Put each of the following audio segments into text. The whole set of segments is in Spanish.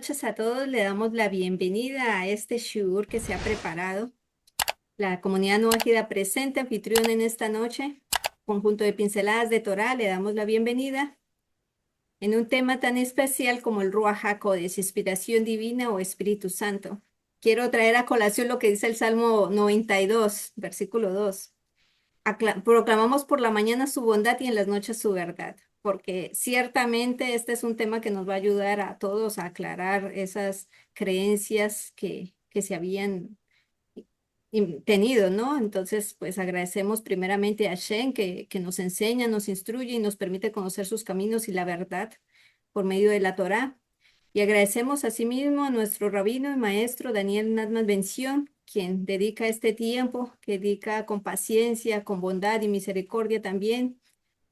noches a todos. Le damos la bienvenida a este shiur que se ha preparado. La comunidad Nuajida presente, anfitrión en esta noche. Conjunto de pinceladas de Torá, le damos la bienvenida en un tema tan especial como el Ruach HaKodesh, inspiración divina o Espíritu Santo. Quiero traer a colación lo que dice el Salmo 92, versículo 2. Proclamamos por la mañana su bondad y en las noches su verdad, porque ciertamente este es un tema que nos va a ayudar a todos a aclarar esas creencias que se habían tenido, ¿no? Entonces, pues agradecemos primeramente a Shen que nos enseña, nos instruye y nos permite conocer sus caminos y la verdad por medio de la Torá. Y agradecemos asimismo a nuestro rabino y maestro Daniel Natman Bención, quien dedica este tiempo, que dedica con paciencia, con bondad y misericordia también.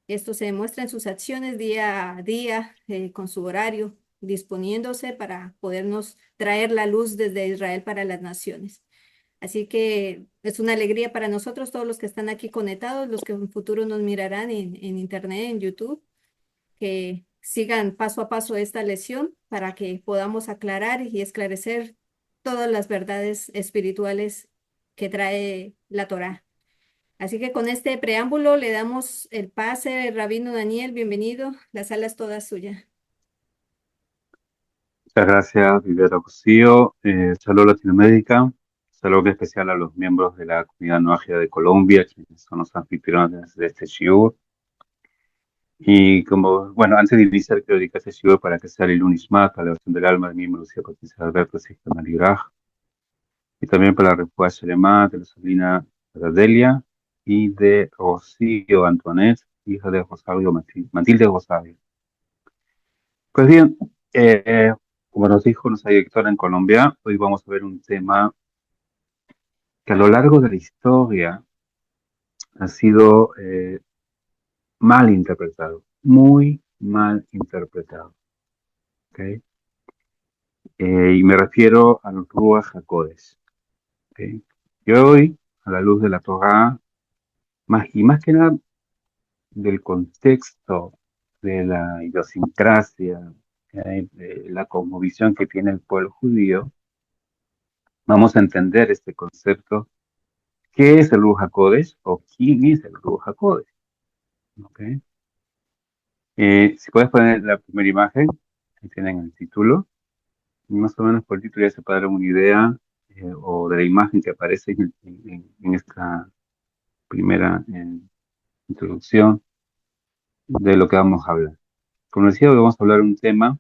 Esto se demuestra en sus acciones día a día, con su horario, disponiéndose para podernos traer la luz desde Israel para las naciones. Así que es una alegría para nosotros, todos los que están aquí conectados, los que en futuro nos mirarán en internet, en YouTube, que sigan paso a paso esta lección para que podamos aclarar y esclarecer todas las verdades espirituales que trae la Torá. Así que con este preámbulo le damos el pase, Rabino Daniel, bienvenido, la sala es toda suya. Muchas gracias, Viviana Cosío. Saludos Latinoamérica. Saludo especial a los miembros de la comunidad no ágida de Colombia, quienes son los anfitriones de este shiur. Y como, bueno, antes de iniciar, quiero dedicar este shiur para que sea el Lunismat, para la oración del alma de mi Lucía Patricia Alberto Sixto Maliraj, y también para la Refuá Shelema de la sobrina Adelia y de Rocío Antoinette, hija de Rosario Matilde Rosario. Pues bien, como nos dijo nuestra directora en Colombia, hoy vamos a ver un tema que a lo largo de la historia ha sido mal interpretado, muy mal interpretado. ¿Ok? Y me refiero al Ruach HaKodesh. ¿Ok? Y hoy, a la luz de la Torá, más que nada del contexto, de la idiosincrasia, de la cosmovisión que tiene el pueblo judío, vamos a entender este concepto. ¿Qué es el Ruach HaKodesh o quién es el Ruach HaKodesh? ¿Ok? Si puedes poner la primera imagen, ahí tienen el título. Y más o menos por el título ya se puede dar una idea o de la imagen que aparece en esta primera introducción de lo que vamos a hablar. Como decía, hoy vamos a hablar de un tema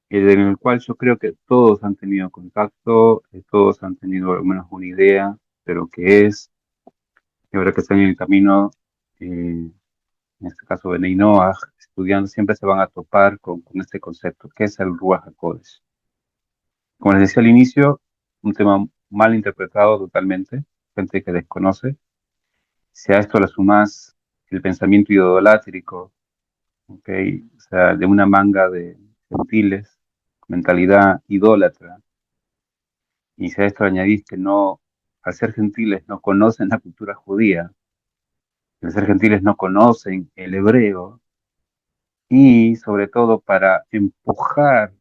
en el cual yo creo que todos han tenido contacto, todos han tenido al menos una idea de lo que es, y ahora que están en el camino, en este caso Benei Noach, estudiando, siempre se van a topar con este concepto, que es el Ruach HaKodesh. Como les decía al inicio, un tema mal interpretado totalmente, gente que desconoce. Si a esto le sumas el pensamiento idolátrico, ¿ok? O sea, de una manga de gentiles, mentalidad idólatra, y si a esto le añadís que no, al ser gentiles no conocen la cultura judía, al ser gentiles no conocen el hebreo, y sobre todo para empujar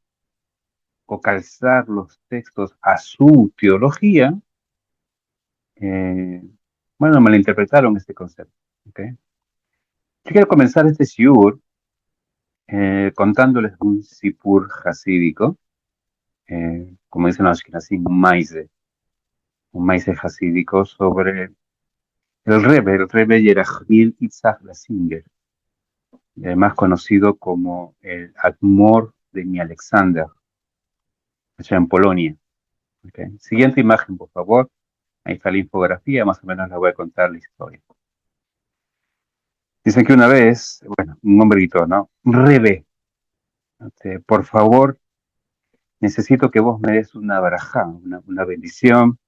o calzar los textos a su teología, eh, bueno, malinterpretaron este concepto. ¿Okay? Yo quiero comenzar este shiur contándoles un sipur hasídico, como dicen los ashkenazim, un maíz hasídico sobre el Rebbe Yerachmiel Itzhak Lasinger, más conocido como el Admor de mi Alexander, allá en Polonia. ¿Okay? Siguiente imagen, por favor. Ahí está la infografía, más o menos les voy a contar la historia. Dicen que una vez, bueno, un hombre gritó, ¿no? Rebe, por favor, necesito que vos me des una barajá, una bendición,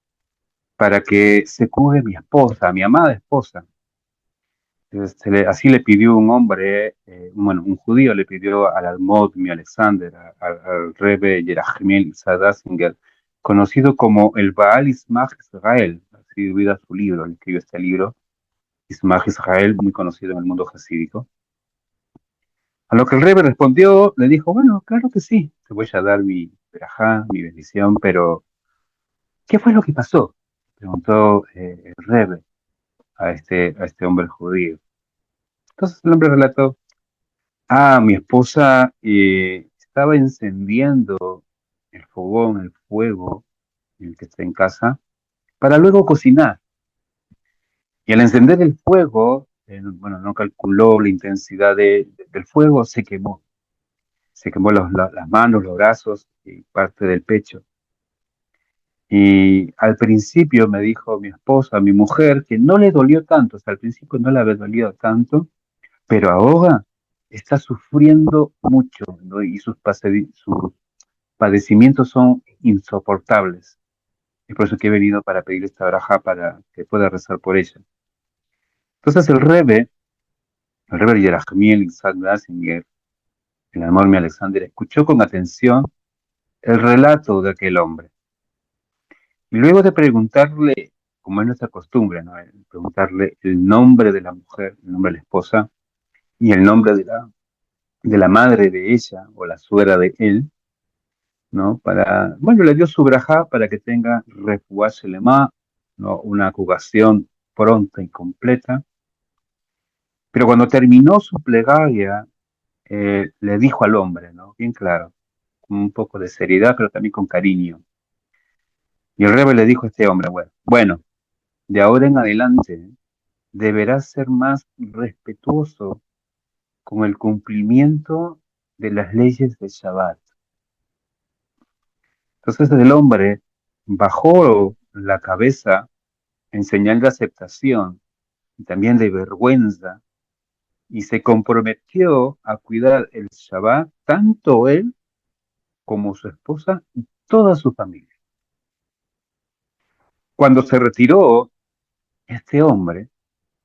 para que se cure mi esposa, mi amada esposa. Entonces, así le pidió un hombre, bueno, un judío le pidió al Almod mi Alexander, al Rebbe Yerachmiel Sadasinger, conocido como el Baal Ismach Israel, así vida su libro, él escribió este libro, Ismach Israel, muy conocido en el mundo jasídico. A lo que el rebe respondió, le dijo, bueno, claro que sí, te voy a dar mi verajá, mi bendición, pero ¿qué fue lo que pasó? Preguntó el rebe a este hombre judío. Entonces el hombre relató, mi esposa estaba encendiendo el fogón, el fuego, el que está en casa, para luego cocinar. Y al encender el fuego, bueno, no calculó la intensidad del fuego, se quemó. Se quemó las manos, los brazos y parte del pecho. Y al principio me dijo mi esposa, mi mujer, que no le dolió tanto, o sea, al principio no le había dolido tanto, pero ahora está sufriendo mucho, ¿no? Y sus padecimientos son insoportables. Es por eso que he venido para pedir esta braja para que pueda rezar por ella. Entonces el Rebbe Yerachmiel Isaac Basinger, el Almormi Alexander, escuchó con atención el relato de aquel hombre. Y luego de preguntarle, como es nuestra costumbre, ¿no? Preguntarle el nombre de la mujer, el nombre de la esposa y el nombre de la madre de ella o la suegra de él, ¿no? Bueno, le dio su braja para que tenga refuá shelema, ¿no? Una curación pronta y completa. Pero cuando terminó su plegaria, le dijo al hombre, ¿no? Bien claro, con un poco de seriedad, pero también con cariño. Y el rebe le dijo a este hombre, bueno, de ahora en adelante deberás ser más respetuoso con el cumplimiento de las leyes de Shabbat. Entonces el hombre bajó la cabeza en señal de aceptación y también de vergüenza y se comprometió a cuidar el Shabbat tanto él como su esposa y toda su familia. Cuando se retiró este hombre,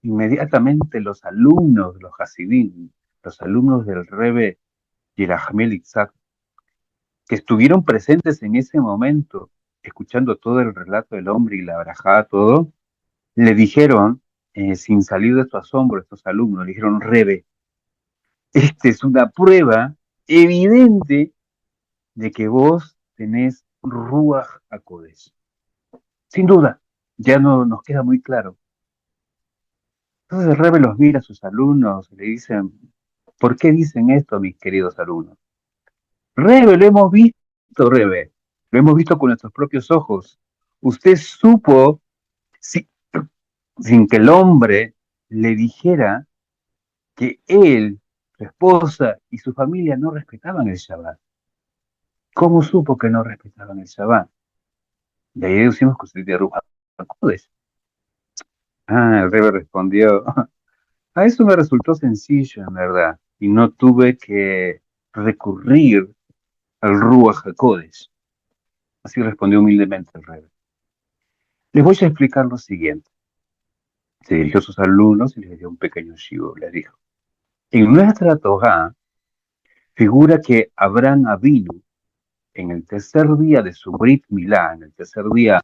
inmediatamente los alumnos, los Hasidim, los alumnos del Rebbe Yerahmiel Itzhak, que estuvieron presentes en ese momento, escuchando todo el relato del hombre y la barajada, todo, le dijeron, sin salir de su asombro, estos alumnos, le dijeron, Rebe, esta es una prueba evidente de que vos tenés Ruach HaKodesh. Sin duda, ya no nos queda muy claro. Entonces el Rebe los mira a sus alumnos y le dicen, ¿por qué dicen esto, mis queridos alumnos? Rebe, lo hemos visto, Rebe, lo hemos visto con nuestros propios ojos. Usted supo, si- sin que el hombre le dijera, que él, su esposa y su familia no respetaban el Shabbat. ¿Cómo supo que no respetaban el Shabbat? De ahí deducimos que usted de Ruach HaKodesh. El Rebe respondió, a eso me resultó sencillo, en verdad, y no tuve que recurrir al Ruach HaKodesh. Así respondió humildemente el Rebe. Les voy a explicar lo siguiente. Se dirigió a sus alumnos y les dio un pequeño shiur. Les dijo, en nuestra Torah figura que Abraham Avinu, en el tercer día de su Brit Milá, en el tercer día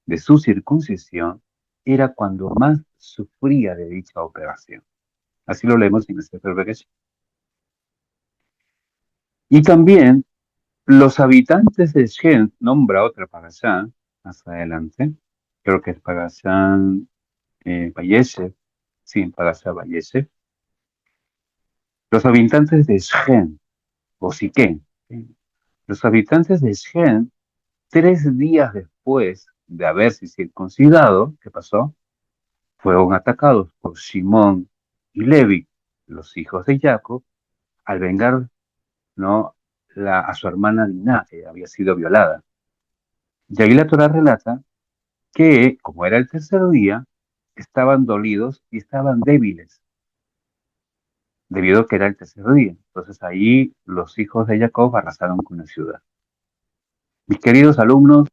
de su circuncisión, era cuando más sufría de dicha operación. Así lo leemos en el Sefer Bereshit. Y también los habitantes de Shem, nombra otra parashá más adelante, creo que es parashá Vayeshev, sí, parashá Vayeshev. Los habitantes de Shem, o Siquén, ¿sí? Los habitantes de Shem, 3 días después de haberse circuncidado, ¿qué pasó? Fueron atacados por Simón y Levi, los hijos de Jacob, al vengar, ¿no? A su hermana Diná, que había sido violada. Y ahí la Torah relata que, como era el tercer día, estaban dolidos y estaban débiles, debido a que era el tercer día. Entonces ahí los hijos de Jacob arrasaron con la ciudad. Mis queridos alumnos,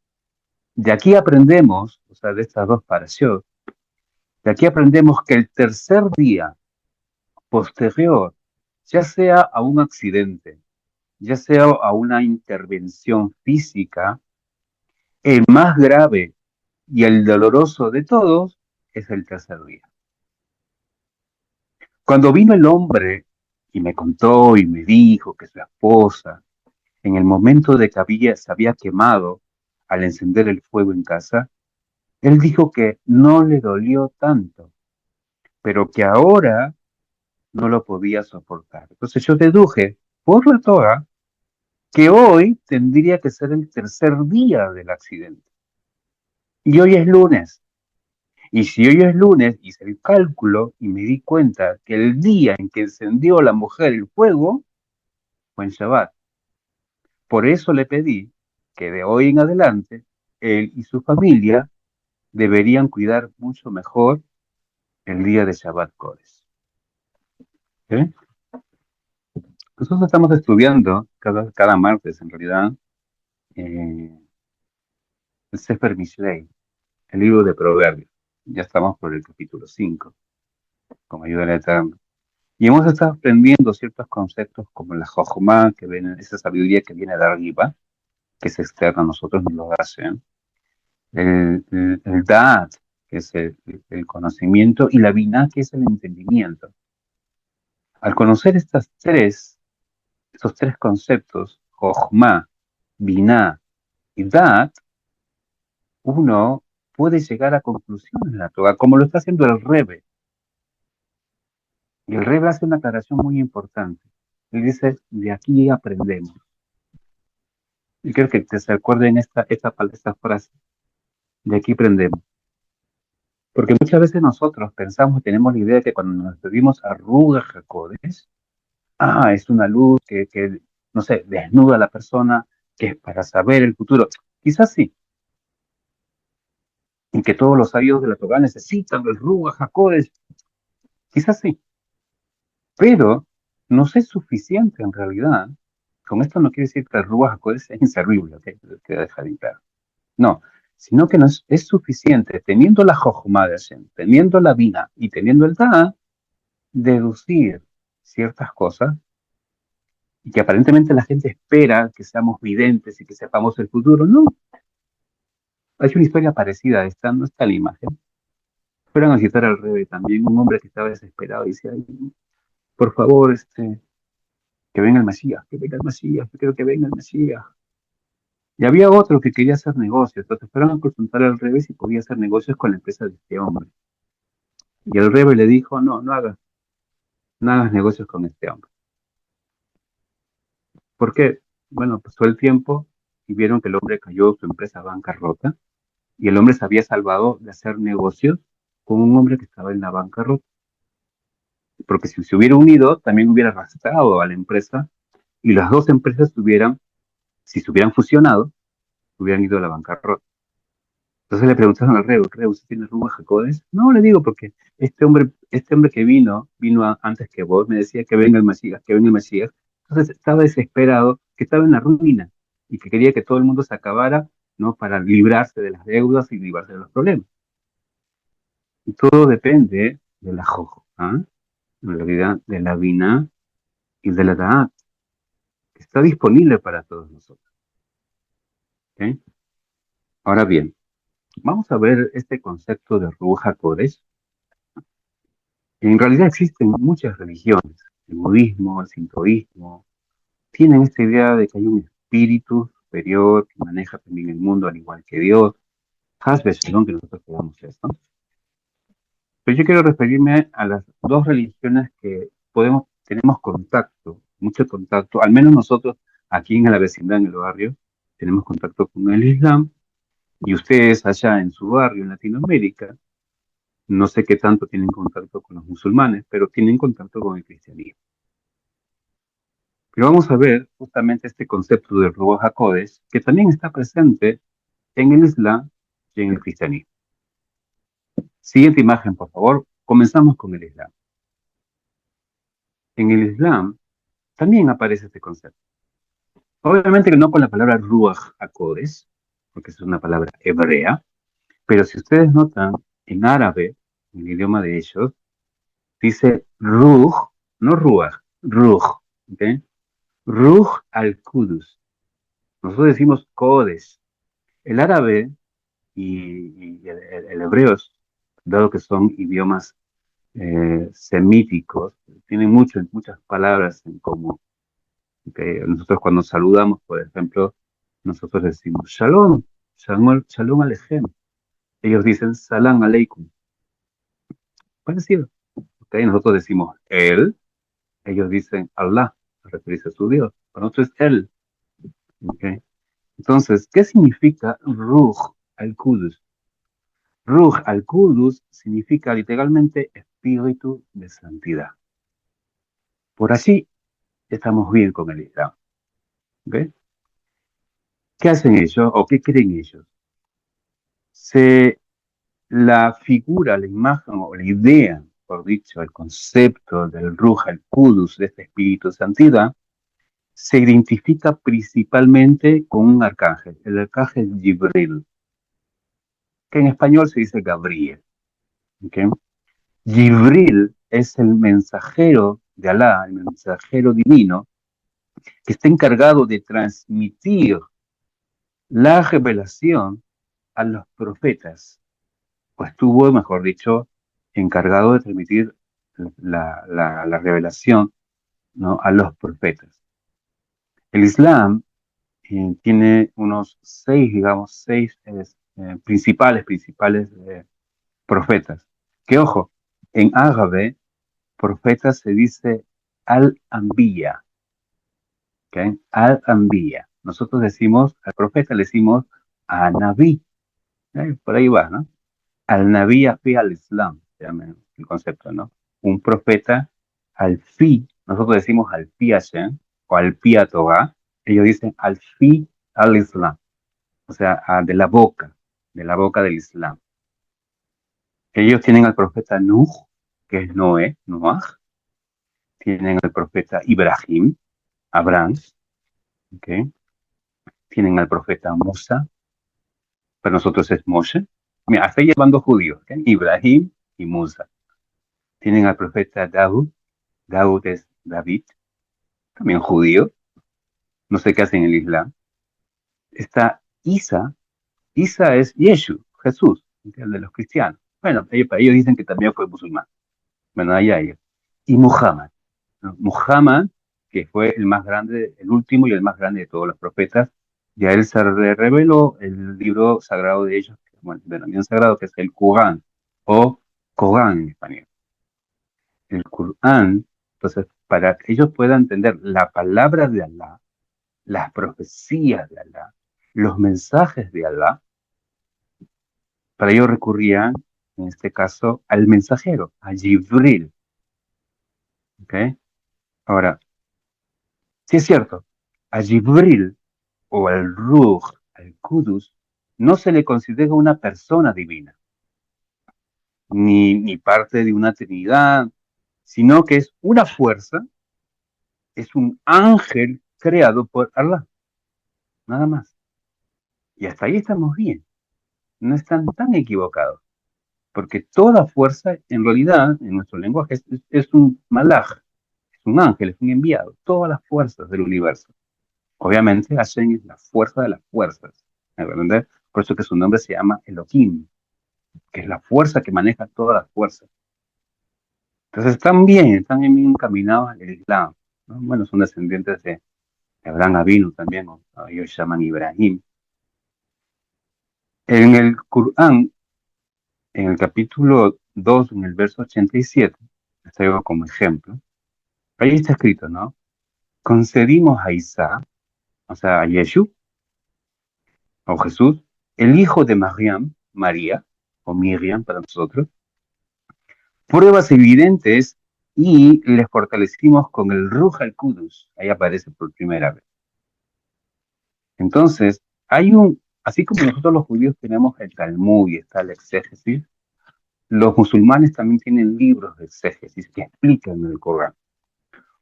de aquí aprendemos, o sea, de estas dos parashot, de aquí aprendemos que el tercer día posterior, ya sea a un accidente, ya sea a una intervención física, el más grave y el doloroso de todos es el tercer día. Cuando vino el hombre Y me contó y me dijo que su esposa, en el momento de que se había quemado al encender el fuego en casa, él dijo que no le dolió tanto, pero que ahora no lo podía soportar. Entonces yo deduje por la Torah que hoy tendría que ser el tercer día del accidente. Y hoy es lunes. Y si hoy es lunes, hice el cálculo y me di cuenta que el día en que encendió la mujer el fuego fue en Shabbat. Por eso le pedí que de hoy en adelante él y su familia deberían cuidar mucho mejor el día de Shabbat Kodesh. ¿Ok? Nosotros estamos estudiando cada martes, en realidad, el Sefer Mishlei, el libro de Proverbios. Ya estamos por el capítulo 5, con ayuda de la Eterna. Y hemos estado aprendiendo ciertos conceptos como la Jochma, que viene, esa sabiduría que viene de arriba, que es externa a nosotros, nos lo hacen. El Da'at, que es el conocimiento, y la Binah, que es el entendimiento. Al conocer estos tres conceptos, Jochma, Binah y Da'at, uno puede llegar a conclusiones en la Torah, como lo está haciendo el Rebbe. Y el Rebbe hace una aclaración muy importante. Él dice, de aquí aprendemos. Y creo que se acuerden esta frase, de aquí aprendemos. Porque muchas veces nosotros pensamos, tenemos la idea de que cuando nos referimos a Ruach HaKodesh, es una luz que, no sé, desnuda a la persona, que es para saber el futuro. Quizás sí, y que todos los sabios de la Torah necesitan el Ruach HaKodesh. Quizás sí, pero no es suficiente en realidad. Con esto no quiere decir que el Ruach HaKodesh es inservible, ¿ok? Quiero dejar bien claro. No, sino que no es suficiente, teniendo la Jochma de Hashem, teniendo la Bina y teniendo el Da, deducir ciertas cosas y que aparentemente la gente espera que seamos videntes y que sepamos el futuro. No, hay una historia parecida a esta, no está la imagen. Fueron a citar al rey también, un hombre que estaba desesperado y decía, "Ay, por favor, que venga el Mesías, que venga el Mesías, yo quiero que venga el Mesías". Y había otro que quería hacer negocios, entonces fueron a consultar al rey si podía hacer negocios con la empresa de este hombre. Y el rey le dijo, no, no hagas negocios con este hombre. ¿Por qué? Bueno, pasó el tiempo y vieron que el hombre cayó su empresa a bancarrota y el hombre se había salvado de hacer negocios con un hombre que estaba en la bancarrota. Porque si se hubiera unido, también hubiera arrastrado a la empresa y las dos empresas si se hubieran fusionado, hubieran ido a la bancarrota. Entonces le preguntaron al rey, ¿usted tiene Ruach HaKodesh? No, le digo, porque este hombre que vino antes que vos, me decía que venga el Mesías, que venga el Mesías. Entonces estaba desesperado, que estaba en la ruina y que quería que todo el mundo se acabara, ¿no? Para librarse de las deudas y librarse de los problemas. Y todo depende de la Jojo, ¿ah? En realidad, de la Binah y de la Da'at, que está disponible para todos nosotros. ¿Ok? Ahora bien, vamos a ver este concepto de Ruach HaKodesh. En realidad existen muchas religiones, el budismo, el sintoísmo, tienen esta idea de que hay un espíritu superior que maneja también el mundo al igual que Dios. Hasbe Shalom, que nosotros creamos esto. Pero yo quiero referirme a las dos religiones que tenemos contacto, mucho contacto, al menos nosotros aquí en la vecindad, en el barrio, tenemos contacto con el Islam, y ustedes allá en su barrio, en Latinoamérica, no sé qué tanto tienen contacto con los musulmanes, pero tienen contacto con el cristianismo. Pero vamos a ver justamente este concepto de Ruach HaKodesh, que también está presente en el Islam y en el cristianismo. Siguiente imagen, por favor. Comenzamos con el Islam. En el Islam también aparece este concepto. Obviamente que no con la palabra Ruach HaKodesh, porque es una palabra hebrea, pero si ustedes notan, en árabe, en el idioma de ellos, dice Ruh, no Ruach, Ruh, ¿ok? Ruh al-Qudus. Nosotros decimos Kodesh. El árabe y el hebreo, dado que son idiomas semíticos, tienen muchas palabras en común. ¿Okay? Nosotros cuando saludamos, por ejemplo, nosotros decimos Shalom, Shalom, Shalom Aleichem. Ellos dicen Salam Aleikum. Parecido. ¿Okay? Nosotros decimos Él, ellos dicen Allah, para referirse a su Dios. Para nosotros es Él. ¿Okay? Entonces, ¿qué significa Ruh al-Qudus? Ruh al-Qudus significa literalmente espíritu de santidad. Por así estamos bien con el Islam. ¿Okay? ¿Qué hacen ellos o qué creen ellos? Se La figura, la imagen o la idea, por dicho, el concepto del Ruh al-Qudus, de este espíritu de santidad, se identifica principalmente con un arcángel, el arcángel Jibril, que en español se dice Gabriel. ¿Okay? Jibril es el mensajero de Alá, el mensajero divino, que está encargado de transmitir la revelación a los profetas, o estuvo, mejor dicho, encargado de transmitir la revelación, ¿no?, a los profetas. El Islam tiene unos seis principales profetas. Que ojo, en árabe, profeta se dice al-Anbiya, ¿okay? Al-Anbiya. Nosotros decimos, al profeta le decimos a Nabi, por ahí va, ¿no? Al-Nabi fi al-Islam, se llama el concepto, ¿no? Un profeta al-Fi, nosotros decimos al-Fi Hashem, o al-Fi a Torah, ellos dicen al-Fi al-Islam, o sea, de la boca del Islam. Ellos tienen al profeta Nuh, que es Noé, Noah, tienen al profeta Ibrahim, Abraham, ¿okay? Tienen al profeta Musa, para nosotros es Moshe. Mira, hasta ahí llevando judíos, ¿okay? Ibrahim y Musa. Tienen al profeta Daud, Daud es David, también judío, no sé qué hacen en el Islam. Está Isa, Isa es Yeshu, Jesús, el de los cristianos. Bueno, ellos dicen que también fue musulmán. Bueno, ahí hay. Y Muhammad, ¿no? Muhammad, que fue el más grande, el último y el más grande de todos los profetas, y a él se le reveló el libro sagrado de ellos, bueno, de la Unión Sagrado, que es el Corán, o Corán en español. El Corán, entonces, para que ellos puedan entender la palabra de Allah, las profecías de Allah, los mensajes de Allah, para ello recurrían, en este caso, al mensajero, a Jibril. ¿Okay? Ahora, sí es cierto, a Jibril o al Ruh, al Qudus, no se le considera una persona divina, ni parte de una trinidad, sino que es una fuerza, es un ángel creado por Allah, nada más. Y hasta ahí estamos bien, no están tan equivocados. Porque toda fuerza, en realidad, en nuestro lenguaje, es un malaj, es un ángel, es un enviado. Todas las fuerzas del universo. Obviamente, Hashem es la fuerza de las fuerzas. ¿Me entiendes? Por eso que su nombre se llama Elohim, que es la fuerza que maneja todas las fuerzas. Entonces, están bien encaminados al Islam, ¿no? Bueno, son descendientes de Abraham Avinu también, o ellos llaman Ibrahim. En el Corán, en el capítulo 2, en el verso 87, les traigo como ejemplo. Ahí está escrito, ¿no? Concedimos a Isa, o sea, a Yeshu, o Jesús, el hijo de Mariam, María, o Miriam para nosotros, pruebas evidentes y le fortalecimos con el Ruj al-Qudus. Ahí aparece por primera vez. Entonces, así como nosotros los judíos tenemos el Talmud y está el exégesis, los musulmanes también tienen libros de exégesis que explican el Corán.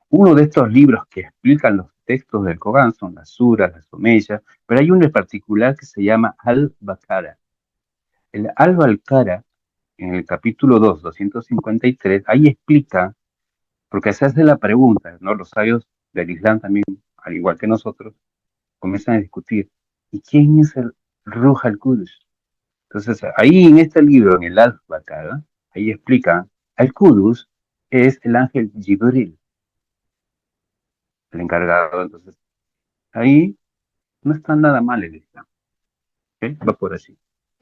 Uno de estos libros que explican los textos del Corán son las suras, las omeyas, pero hay uno en particular que se llama Al-Baqara. El Al-Baqara, en el capítulo 2, 253, ahí explica, porque se hace la pregunta, ¿no? Los sabios del Islam también, al igual que nosotros, comienzan a discutir, ¿y quién es el Ruh al-Qudus? Entonces, ahí en este libro, en el Al-Baqara, ahí explica El Kudus es el ángel Jibril, el encargado. Entonces, ahí no está nada mal el Islam. ¿Ok? Va por allí.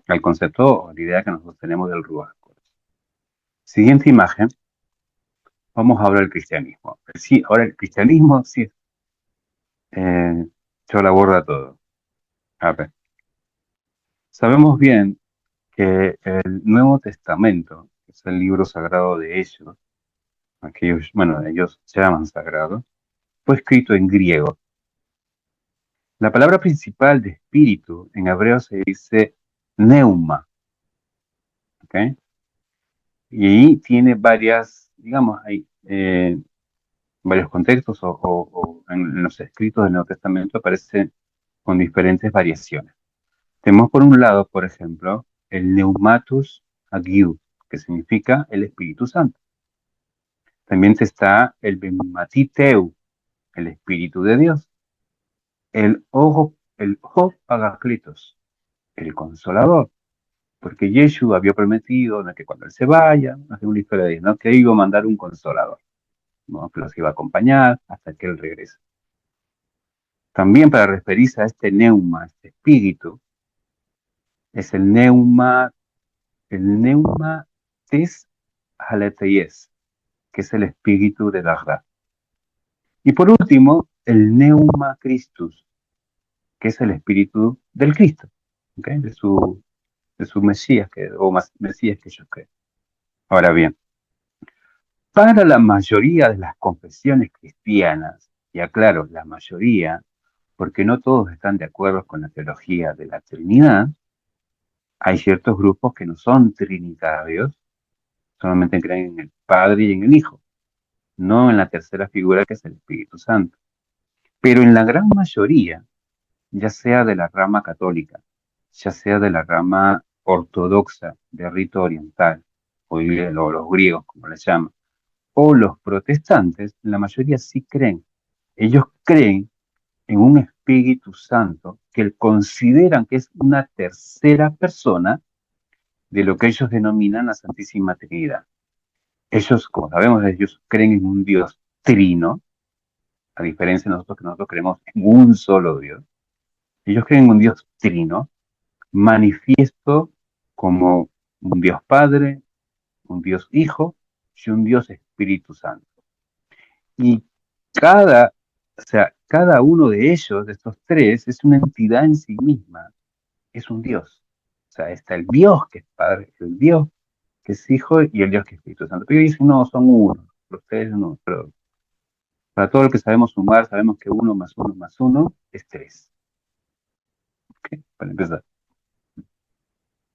El concepto o la idea que nosotros tenemos del Ruach. Siguiente imagen, vamos a hablar del cristianismo. Sí, ahora el cristianismo sí, yo lo aborda todo. A ver, sabemos bien que el Nuevo Testamento, que es el libro sagrado de ellos, aquellos, bueno, ellos llaman sagrado, fue escrito en griego. La palabra principal de espíritu en hebreo se dice neuma, ¿ok? Y ahí tiene varias, digamos, hay varios contextos o en los escritos del Nuevo Testamento aparece con diferentes variaciones. Tenemos por un lado, por ejemplo, el Pneumatus Agiu, que significa el Espíritu Santo. También está el Benmatiteu, el Espíritu de Dios. El Ho Paracletos, el Consolador. Porque Yeshua había prometido, ¿no?, que cuando él se vaya, hace una historia de, ¿no?, que iba a mandar un Consolador, ¿no?, que los iba a acompañar hasta que él regrese. También para referirse a este neuma, este espíritu, es el neuma tes haleteies, que es el espíritu de la verdad. Y por último, el neuma Christus, que es el espíritu del Cristo, ¿okay?, de su Mesías, o más Mesías que ellos creen. Ahora bien, para la mayoría de las confesiones cristianas, y aclaro, la mayoría, porque no todos están de acuerdo con la teología de la Trinidad, hay ciertos grupos que no son trinitarios, solamente creen en el Padre y en el Hijo, no en la tercera figura que es el Espíritu Santo. Pero en la gran mayoría, ya sea de la rama católica, ya sea de la rama ortodoxa de rito oriental, o los griegos, como les llaman, o los protestantes, la mayoría sí creen. Ellos creen en un Espíritu Santo que consideran que es una tercera persona de lo que ellos denominan la Santísima Trinidad. Ellos, como sabemos, ellos creen en un Dios trino, a diferencia de nosotros, que nosotros creemos en un solo Dios. Ellos creen en un Dios trino, manifiesto como un Dios Padre, un Dios Hijo y un Dios Espíritu Santo. Y cada uno de ellos, de estos tres, es una entidad en sí misma, es un Dios. O sea, está el Dios que es Padre, el Dios que es Hijo y el Dios que es Espíritu Santo. Pero ellos dicen, no, son uno, ustedes no, pero para todo lo que sabemos sumar, sabemos que uno más uno es tres. ¿Okay? Para empezar.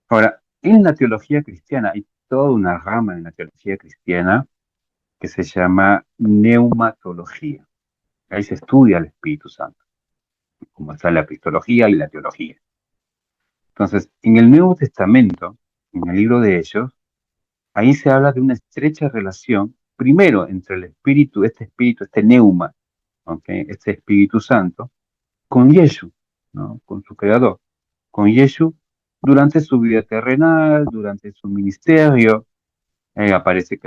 Ahora, en la teología cristiana hay toda una rama en la teología cristiana que se llama neumatología. Ahí se estudia el Espíritu Santo, como está la epistología y la teología. Entonces, en el Nuevo Testamento, en el libro de Hechos, ahí se habla de una estrecha relación, primero entre el espíritu, este neuma, ¿okay?, este Espíritu Santo, con Yeshua, ¿no?, con su creador, con Yeshua durante su vida terrenal, durante su ministerio. Este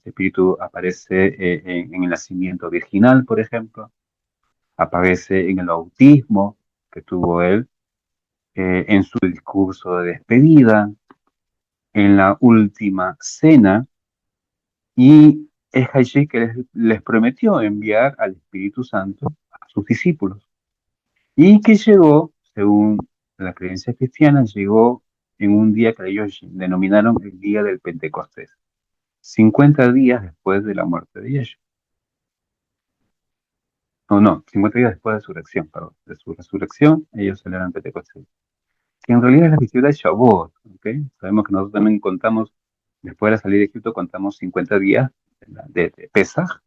espíritu aparece en el nacimiento virginal, por ejemplo, aparece en el bautismo que tuvo él, en su discurso de despedida, en la última cena, y es allí que les prometió enviar al Espíritu Santo a sus discípulos, y que llegó, según la creencia cristiana, llegó en un día que ellos denominaron el día del Pentecostés, 50 días después de la muerte de Yeshua. No, 50 días después de su resurrección, perdón. De su resurrección, ellos celebran Pentecostés, que en realidad es la festividad de Shavuot, ¿ok? Sabemos que nosotros también contamos, después de la salida de Egipto, contamos 50 días de Pesaj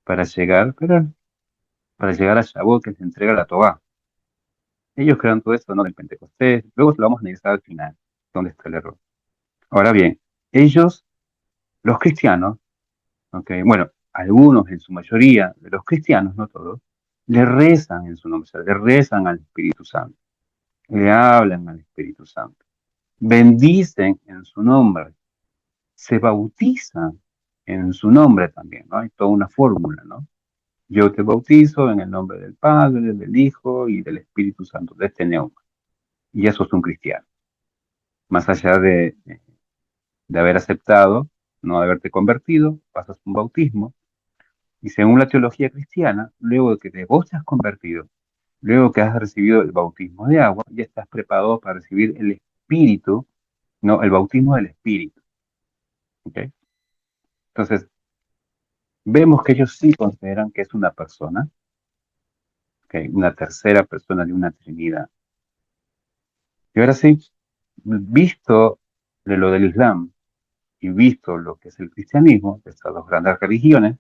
para llegar a Shavuot, que se entrega la Torá. Ellos crean todo esto, ¿no?, del Pentecostés. Luego lo vamos a analizar al final, dónde está el error. Ahora bien, ellos, los cristianos, ¿ok? Bueno, algunos, en su mayoría de los cristianos, no todos, le rezan en su nombre, o sea, le rezan al Espíritu Santo, le hablan al Espíritu Santo, bendicen en su nombre, se bautiza en su nombre también, ¿no? Hay toda una fórmula, ¿no? Yo te bautizo en el nombre del Padre, del Hijo y del Espíritu Santo, de este neuma. Y eso es un cristiano. Más allá de haber aceptado, no de haberte convertido, pasas un bautismo. Y según la teología cristiana, luego de que vos te has convertido, luego que has recibido el bautismo de agua, ya estás preparado para recibir el Espíritu, no, el bautismo del Espíritu. ¿Ok? Entonces, vemos que ellos sí consideran que es una persona, ¿ok? Una tercera persona de una Trinidad. Y ahora sí, visto de lo del Islam y visto lo que es el cristianismo, de estas dos grandes religiones,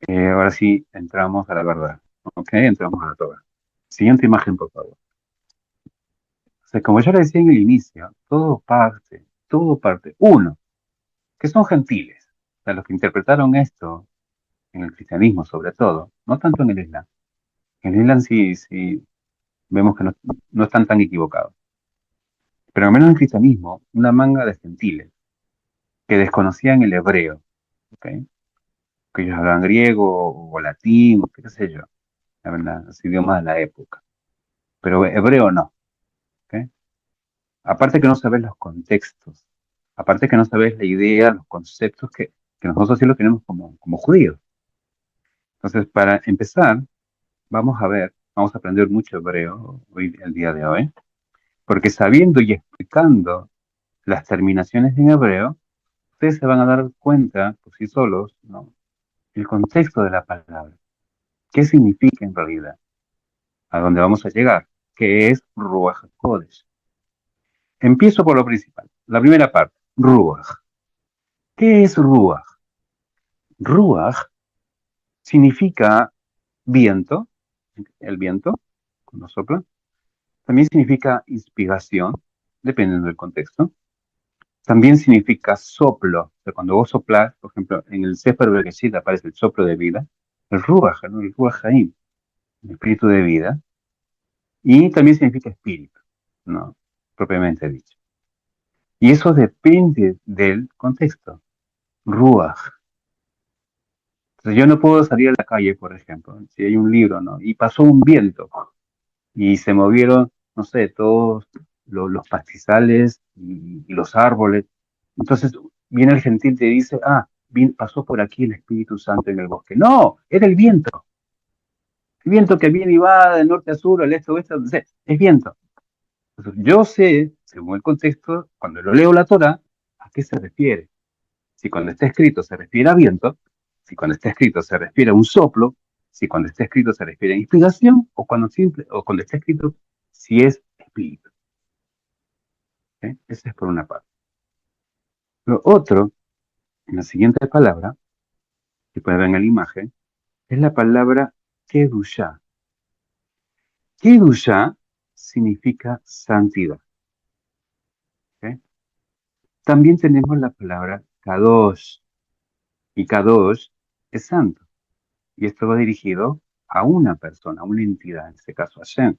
ahora sí entramos a la verdad. ¿Ok? Entramos a la Torah. Siguiente imagen, por favor. O sea, como yo le decía en el inicio, todo parte, uno, que son gentiles. O sea, los que interpretaron esto en el cristianismo sobre todo, no tanto en el Islam. En el Islam sí vemos que no están tan equivocados. Pero al menos en el cristianismo, una manga de gentiles que desconocían el hebreo, ¿ok? Que ellos hablaban griego o latín, o qué sé yo, los idiomas de la época. Pero hebreo no, ¿ok? Aparte que no sabes los contextos, aparte que no sabes la idea, los conceptos que nosotros sí lo tenemos como judíos. Entonces, para empezar, vamos a aprender mucho hebreo hoy, el día de hoy, porque sabiendo y explicando las terminaciones en hebreo, ustedes se van a dar cuenta por sí solos, ¿no? El contexto de la palabra. ¿Qué significa en realidad? A dónde vamos a llegar, que es Ruach HaKodesh. Empiezo por lo principal. La primera parte, Ruach. ¿Qué es Ruach? Ruach significa viento, el viento, cuando sopla. También significa inspiración, dependiendo del contexto. También significa soplo. O sea, cuando vos soplás, por ejemplo, en el Sefer Bereshit aparece el soplo de vida, el Ruach, ¿no? El Ruach Haim, el espíritu de vida. Y también significa espíritu, ¿no? Propiamente dicho. Y eso depende del contexto. Ruach. Entonces yo no puedo salir a la calle, por ejemplo, si hay un libro, ¿no? Y pasó un viento y se movieron, no sé, todos los pastizales y los árboles. Entonces viene el gentil y te dice, pasó por aquí el Espíritu Santo en el bosque. No, era el viento. El viento que viene y va del norte a sur, al este a oeste, es viento. Entonces, yo sé, según el contexto, cuando lo leo la Torah, a qué se refiere. Si cuando está escrito se refiere a viento, si cuando está escrito se refiere a un soplo, si cuando está escrito se refiere a inspiración, o cuando está escrito si es espíritu. ¿Ok? Ese es por una parte. Lo otro, en la siguiente palabra, que pueden ver en la imagen, es la palabra Kedushá. Kedushá significa santidad. ¿Ok? También tenemos la palabra Kadosh, y Kadosh es santo. Y esto va dirigido a una persona, a una entidad, en este caso Hashem.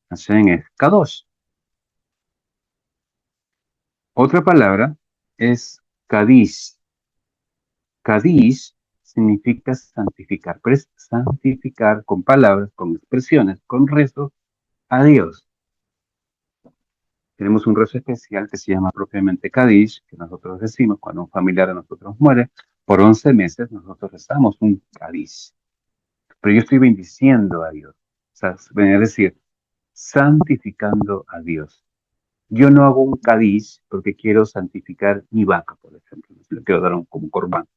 Hashem es Kadosh. Otra palabra es Kadish. Kadish significa santificar, pero es santificar con palabras, con expresiones, con rezos a Dios. Tenemos un rezo especial que se llama propiamente Kadish, que nosotros decimos cuando un familiar de nosotros muere, por 11 meses nosotros rezamos un Kadish. Pero yo estoy bendiciendo a Dios. O sea, es decir, santificando a Dios. Yo no hago un Kadish porque quiero santificar mi vaca, por ejemplo. Le quiero dar como corbán.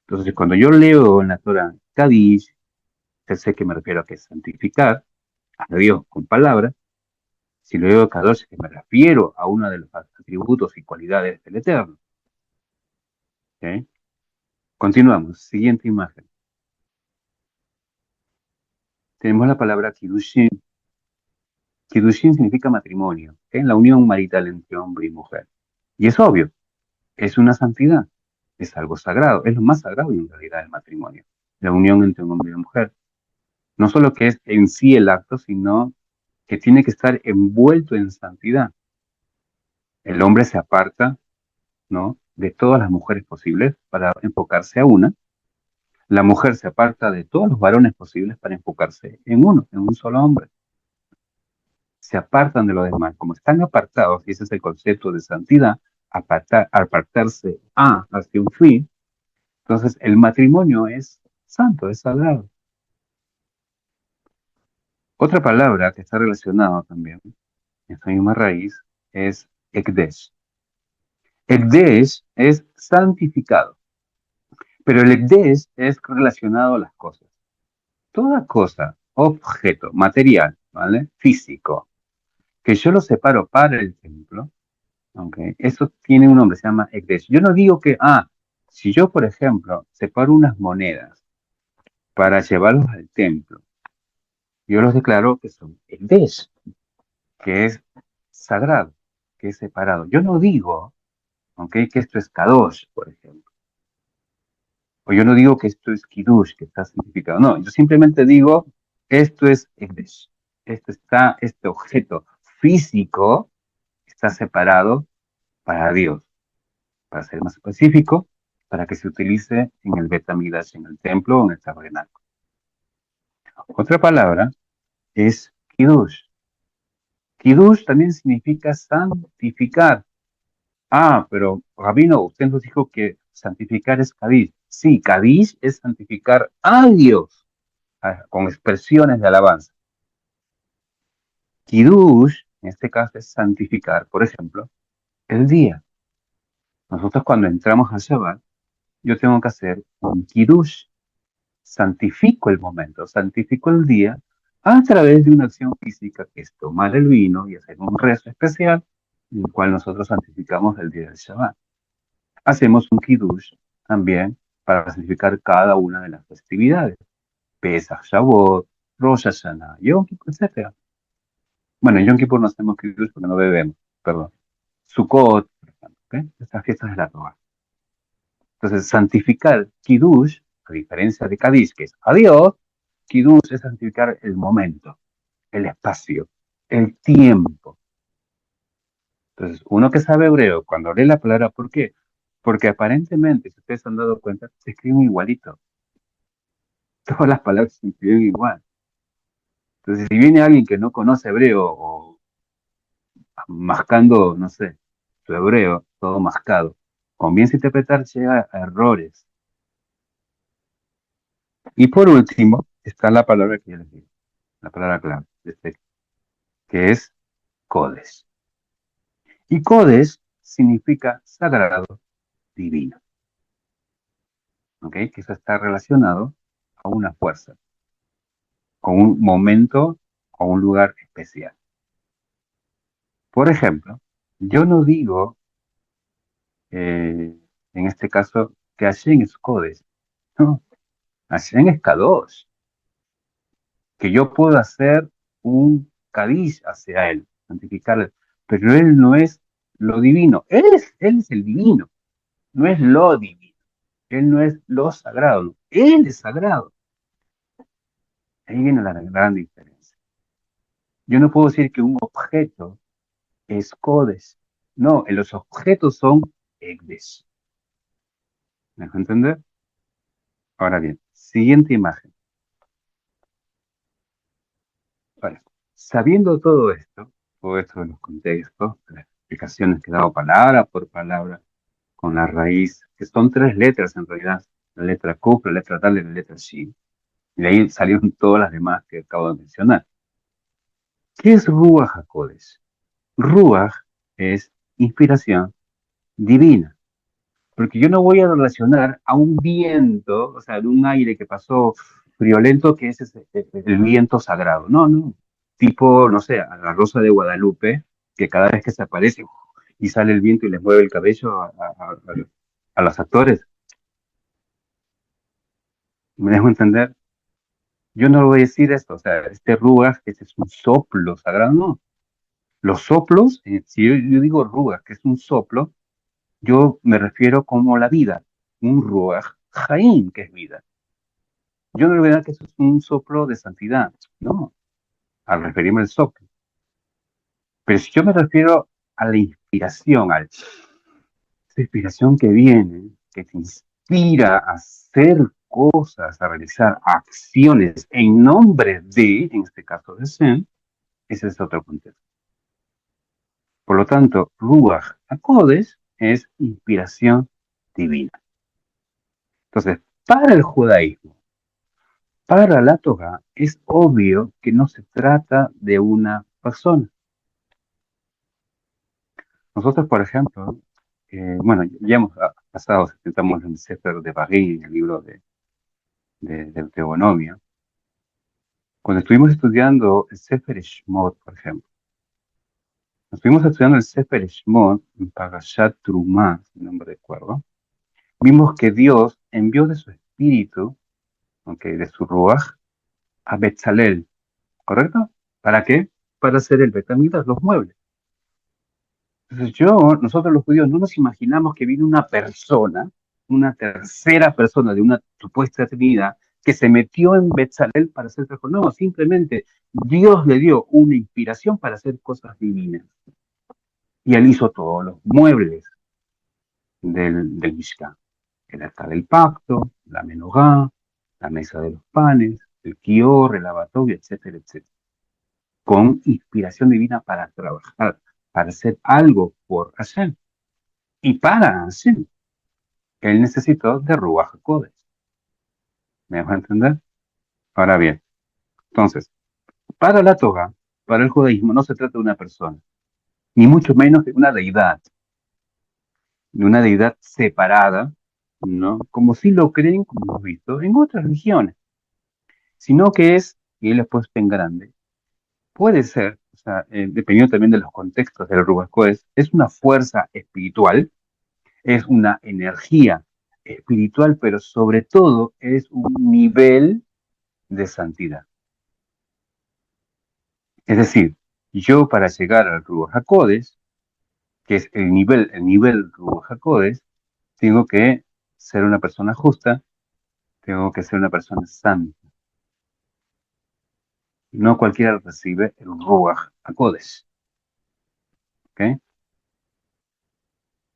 Entonces, cuando yo leo en la Torah Kadish, ya sé que me refiero a que santificar a Dios con palabras. Si leo Kadosh, que me refiero a uno de los atributos y cualidades del Eterno. ¿Ok? Continuamos. Siguiente imagen. Tenemos la palabra Kiddushin. Kiddushin significa matrimonio, ¿ok? La unión marital entre hombre y mujer. Y es obvio, es una santidad, es algo sagrado, es lo más sagrado en realidad el matrimonio, la unión entre un hombre y una mujer. No solo que es en sí el acto, sino que tiene que estar envuelto en santidad. El hombre se aparta ¿no? De todas las mujeres posibles para enfocarse a una. La mujer se aparta de todos los varones posibles para enfocarse en uno, en un solo hombre. Se apartan de los demás. Como están apartados, y ese es el concepto de santidad, apartarse hacia un fin, entonces el matrimonio es santo, es sagrado. Otra palabra que está relacionada también, en esta misma raíz, es ekdesh. Ekdesh es santificado, pero el ekdesh es relacionado a las cosas. Toda cosa, objeto, material, ¿vale? Físico, que yo lo separo para el templo, ¿ok? Eso tiene un nombre, se llama ekdesh. Yo no digo que, si yo, por ejemplo, separo unas monedas para llevarlos al templo, yo los declaro que son ekdesh, que es sagrado, que es separado. Yo no digo, ¿ok? Que esto es kadosh, por ejemplo. O yo no digo que esto es kiddush, que está santificado. No, yo simplemente digo, esto es ekdesh. Este objeto físico está separado para Dios. Para ser más específico, para que se utilice en el Bet Hamikdash, en el templo o en el tabernáculo. Otra palabra es kiddush. Kiddush también significa santificar. Pero Rabino, usted nos dijo que santificar es Kadish. Sí, Kadish es santificar a Dios con expresiones de alabanza. Kiddush, en este caso, es santificar, por ejemplo, el día. Nosotros cuando entramos a Shabbat, yo tengo que hacer un Kiddush. Santifico el momento, santifico el día a través de una acción física que es tomar el vino y hacer un rezo especial, en el cual nosotros santificamos el día del Shabbat. Hacemos un Kiddush también para santificar cada una de las festividades. Pesach, Shavuot, Rosh Hashanah, Yom Kippur, etc. Bueno, en Yom Kippur no hacemos Kiddush porque no bebemos, perdón. Sukkot, por ejemplo, ¿ok? Estas fiestas de la Torah. Entonces, santificar Kiddush, a diferencia de Kadish, que es a Dios, Kiddush es santificar el momento, el espacio, el tiempo. Entonces, uno que sabe hebreo, cuando lee la palabra, ¿por qué? Porque aparentemente, si ustedes se han dado cuenta, se escriben igualito. Todas las palabras se escriben igual. Entonces, si viene alguien que no conoce hebreo o mascando, no sé, su hebreo, todo mascado, comienza a interpretar, llega a errores. Y por último, está la palabra que yo les digo, la palabra clave, que es Codes. Y Codes significa sagrado, divino. ¿Ok? Que eso está relacionado a una fuerza, con un momento o un lugar especial. Por ejemplo, yo no digo, en este caso, que Hashem es Codes. No, Hashem es Kadosh. Que yo puedo hacer un Kadish hacia él, santificarle. Pero él no es lo divino. Él es el divino, no es lo divino. Él no es lo sagrado, no. Él es sagrado. Ahí viene la gran diferencia. Yo no puedo decir que un objeto es Kodesh. No, los objetos son Ekdesh. ¿Me dejo entender? Ahora bien, siguiente imagen. Bueno, sabiendo todo esto de los contextos, de las explicaciones que he dado palabra por palabra, con la raíz, que son tres letras en realidad, la letra Kuf, la letra Dal y la letra Shin, y de ahí salieron todas las demás que acabo de mencionar. ¿Qué es Ruach HaKodesh? Ruach es inspiración divina. Porque yo no voy a relacionar a un viento, o sea, de un aire que pasó friolento, que ese es el viento sagrado. No, no. Tipo, no sé, a la Rosa de Guadalupe, que cada vez que se aparece y sale el viento y les mueve el cabello a los actores. ¿Me dejo entender? Yo no voy a decir esto, o sea, este Ruach, ese es un soplo sagrado, no. Los soplos, si yo digo Ruach, que es un soplo, yo me refiero como la vida, un Ruach Jaim, que es vida. Yo no le voy a dar que eso es un soplo de santidad, no, al referirme al soplo. Pero si yo me refiero a la inspiración, al esa inspiración que viene, que te inspira a hacer cosas, a realizar acciones en nombre de, en este caso de Zen, ese es otro contexto. Por lo tanto, Ruach HaKodesh es inspiración divina. Entonces, para el judaísmo, para la Torá, es obvio que no se trata de una persona. Nosotros, por ejemplo, bueno, ya hemos pasado, estamos en el Sefer de París, en el libro de Deuteronomio. Cuando estuvimos estudiando el Sefer Shemot, por ejemplo, estuvimos estudiando el Sefer Shemot en Parashat Trumá, si no me recuerdo, vimos que Dios envió de su espíritu, okay, de su Ruach, a Betzalel, ¿correcto? ¿Para qué? Para hacer el Betamidas, los muebles. Entonces nosotros los judíos no nos imaginamos que viene una persona, una tercera persona de una supuesta trinidad, que se metió en Betzalel para hacer trabajo. No, simplemente Dios le dio una inspiración para hacer cosas divinas. Y él hizo todos los muebles del Mishkan. El altar del pacto, la menogá, la mesa de los panes, el kior, el lavatorio, etcétera, etcétera. Con inspiración divina para trabajar, para hacer algo por Hashem. Y para Hashem, él necesitó de Ruach HaKodesh. ¿Me dejo entender? Ahora bien, entonces, para la Torah, para el judaísmo, no se trata de una persona, ni mucho menos de una deidad separada, ¿no? Como si lo creen, como hemos visto, en otras religiones, sino que es, y él ha puesto en grande, puede ser, o sea, dependiendo también de los contextos del Ruach HaKodesh, es una fuerza espiritual, es una energía espiritual, pero sobre todo es un nivel de santidad. Es decir, yo para llegar al Ruach HaKodesh, que es el nivel Ruach HaKodesh, tengo que ser una persona justa, tengo que ser una persona santa. No cualquiera recibe el Ruach HaKodesh. ¿Ok?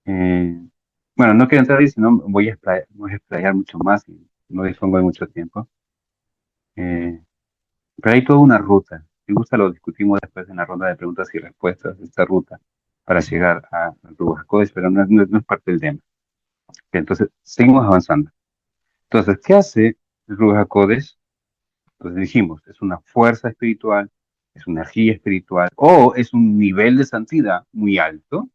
Eh, bueno, no quiero entrar ahí, sino voy a explayar mucho más y no dispongo de mucho tiempo. Eh, pero hay toda una ruta. Si gusta, lo discutimos después en la ronda de preguntas y respuestas de esta ruta para llegar al Ruach HaKodesh, pero no es parte del tema. Entonces, seguimos avanzando. Entonces, ¿qué hace el Ruach HaKodesh? Entonces dijimos, es una fuerza espiritual, es una energía espiritual, o es un nivel de santidad muy alto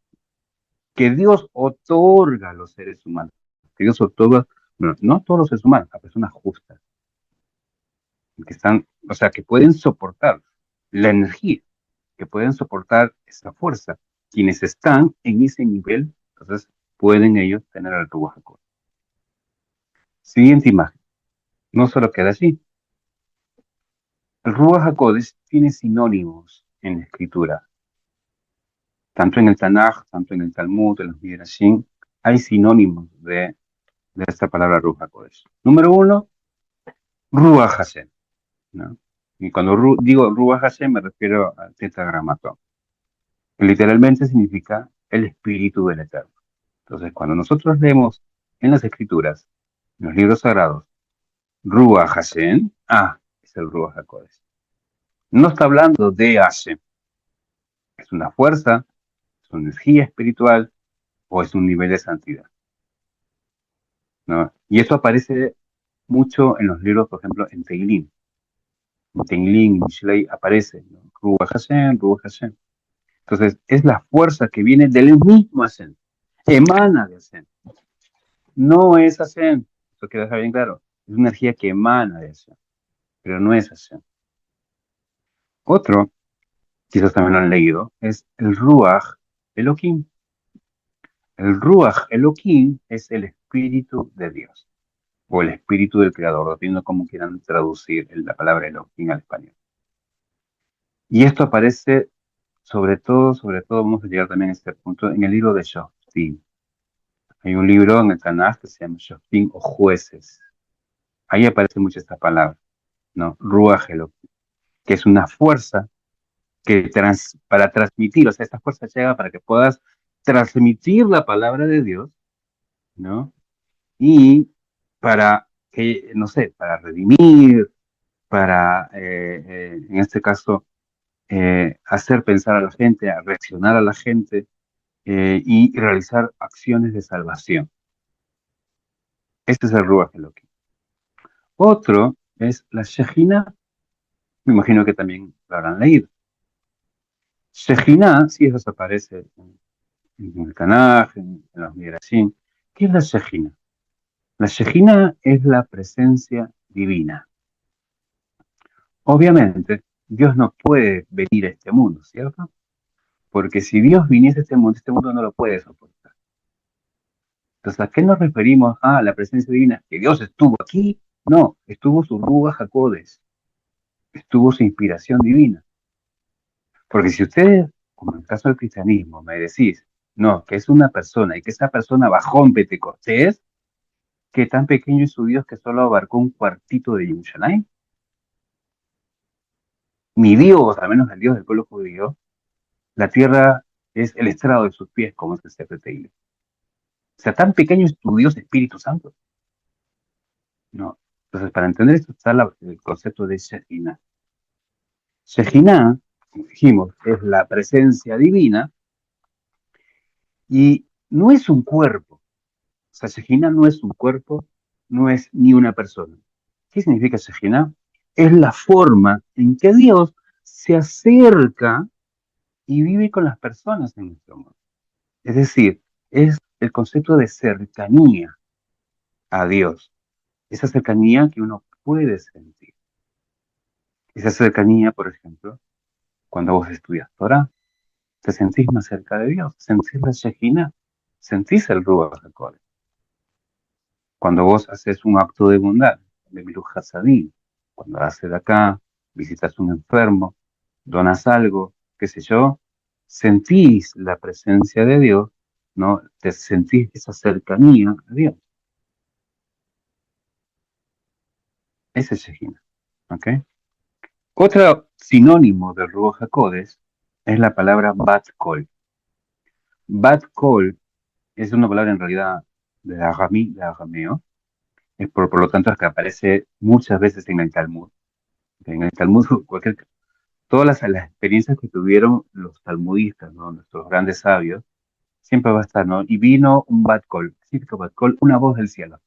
que Dios otorga a los seres humanos. Que Dios otorga, bueno, no a todos los seres humanos, a personas justas, que están, o sea, que pueden soportar la energía, que pueden soportar esa fuerza. Quienes están en ese nivel, entonces pueden ellos tener el Ruach HaKodesh. Siguiente imagen. No solo queda allí. El Ruach HaKodesh tiene sinónimos en la escritura. Tanto en el Tanaj, tanto en el Talmud, en los Midrashim, hay sinónimos de esta palabra Ruach HaKodesh. Número uno, Ruach Hashem, ¿no? Y cuando digo Ruach Hashem me refiero al tetragramatón, que literalmente significa el espíritu del Eterno. Entonces, cuando nosotros leemos en las escrituras, en los libros sagrados, Ruach Hashem, es el Ruach HaKodesh. No está hablando de Hashem, es una fuerza, es una energía espiritual o es un nivel de santidad, ¿no? Y eso aparece mucho en los libros, por ejemplo, en Teilín. En Teilín, en Mishlei aparece, ¿no? Ruach Hashem, Ruach Hashem. Entonces, es la fuerza que viene del mismo Hashem, emana de Hashem. No es Hashem, eso queda bien claro. Es una energía que emana de Hashem, pero no es Hashem. Otro, quizás también lo han leído, es el Ruach Elohim. El Ruach Elohim es el Espíritu de Dios, o el Espíritu del Creador, dependiendo cómo quieran traducir la palabra Elohim al español. Y esto aparece sobre todo, vamos a llegar también a este punto, en el libro de Shoftim. Hay un libro en el Tanaj que se llama Shoftim o Jueces. Ahí aparece mucho esta palabra, ¿no? Ruach Elohim, que es una fuerza que para transmitir, o sea, esta fuerza llega para que puedas transmitir la palabra de Dios, ¿no? Y para que, no sé, para redimir, para, en este caso, hacer pensar a la gente, a reaccionar a la gente y realizar acciones de salvación. Este es el Ruach Elohim. Otro es la Shejina, me imagino que también lo habrán leído. Shejina, sí, eso aparece en el Tanaj, en los Midrashim. ¿Qué es la Shejina? La Shejina es la presencia divina. Obviamente, Dios no puede venir a este mundo, ¿cierto? Porque si Dios viniese a este mundo no lo puede soportar. Entonces, ¿a qué nos referimos a la presencia divina? ¿Que Dios estuvo aquí? No, estuvo su Ruach HaKodesh, estuvo su inspiración divina. Porque si ustedes, como en el caso del cristianismo, me decís, no, que es una persona y que esa persona bajó en Pentecostés, que tan pequeño es su Dios que solo abarcó un cuartito de Jerusalén. Mi Dios, al menos el Dios del pueblo judío, la tierra es el estrado de sus pies, como es el CPTI. O sea, tan pequeño es tu Dios Espíritu Santo. No. Entonces, para entender esto está el concepto de Shekhinah. Shekhinah, como dijimos, es la presencia divina y no es un cuerpo. O sea, Shekhinah no es un cuerpo, no es ni una persona. ¿Qué significa Shekhinah? Es la forma en que Dios se acerca y vive con las personas en nuestro mundo. Es decir, es el concepto de cercanía a Dios. Esa cercanía que uno puede sentir. Esa cercanía, por ejemplo, cuando vos estudias Torah, te sentís más cerca de Dios, sentís la Shekhinah, sentís el Ruach HaKodesh. Cuando vos haces un acto de bondad, de Miluj Hasadim, cuando haces de acá, visitas a un enfermo, donas algo, qué sé yo, sentís la presencia de Dios, ¿no? Te sentís esa cercanía a Dios. Ese es Shekhinah, ¿ok? Otro sinónimo del Ruach HaKodesh es la palabra Bat Kol. Bat Kol es una palabra en realidad de arameo, por lo tanto es que aparece muchas veces en el Talmud. En el Talmud, todas las experiencias que tuvieron los talmudistas, ¿no? Nuestros grandes sabios, siempre va a estar, ¿no? Y vino un Bat Kol, ¿qué significa Bat Kol? Una voz del cielo.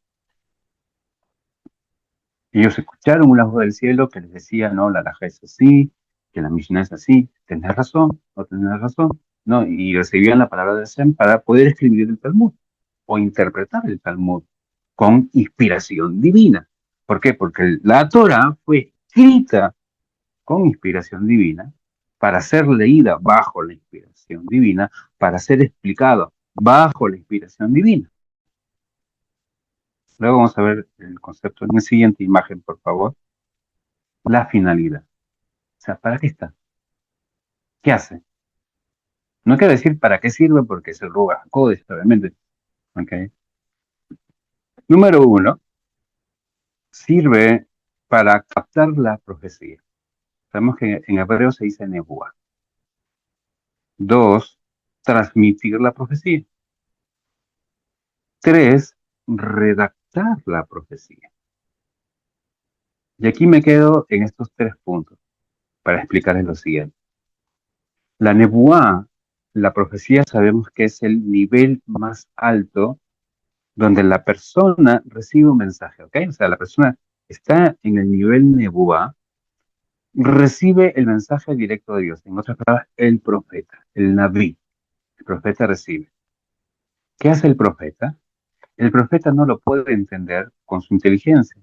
Ellos escucharon una voz del cielo que les decía, no, la halajá es así, que la Mishnah es así, tenés razón, no tenés razón, ¿no? Y recibían la palabra de Hashem para poder escribir el Talmud o interpretar el Talmud con inspiración divina. ¿Por qué? Porque la Torah fue escrita con inspiración divina para ser leída bajo la inspiración divina, para ser explicado bajo la inspiración divina. Luego vamos a ver el concepto en la siguiente imagen, por favor. La finalidad. O sea, ¿para qué está? ¿Qué hace? No quiero decir para qué sirve porque es el Ruach HaKodesh, obviamente. ¿Okay? Número uno, sirve para captar la profecía. Sabemos que en hebreo se dice nebuá. Dos, transmitir la profecía. Tres, redactar la profecía. Y aquí me quedo en estos tres puntos para explicarles lo siguiente. La nebuá, la profecía, sabemos que es el nivel más alto donde la persona recibe un mensaje, ¿ok? O sea, la persona está en el nivel nebuá, recibe el mensaje directo de Dios. En otras palabras, el profeta, el naví, el profeta recibe. ¿Qué hace el profeta? El profeta no lo puede entender con su inteligencia,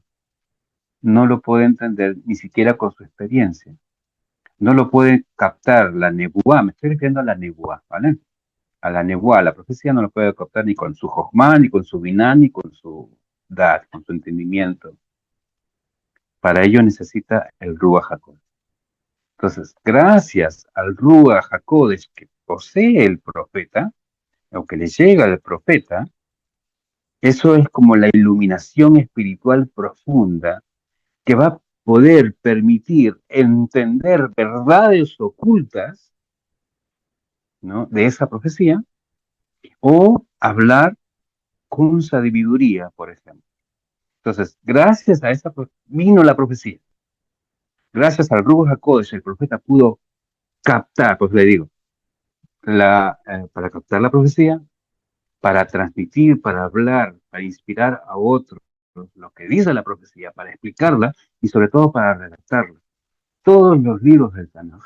no lo puede entender ni siquiera con su experiencia, no lo puede captar la nebuá, me estoy refiriendo a la nebuá, ¿vale? A la nebuá, la profecía no lo puede captar ni con su jochma, ni con su biná, ni con su dad, con su entendimiento. Para ello necesita el Ruach HaKodesh. Entonces, gracias al Ruach HaKodesh que posee el profeta, o que le llega al profeta, eso es como la iluminación espiritual profunda que va a poder permitir entender verdades ocultas, ¿no? De esa profecía o hablar con sabiduría, por ejemplo. Entonces, gracias a esa, vino la profecía. Gracias al Ruach HaKodesh, el profeta pudo captar, pues le digo, para captar la profecía, para transmitir, para hablar, para inspirar a otros lo que dice la profecía, para explicarla y sobre todo para redactarla. Todos los libros del Tanaj,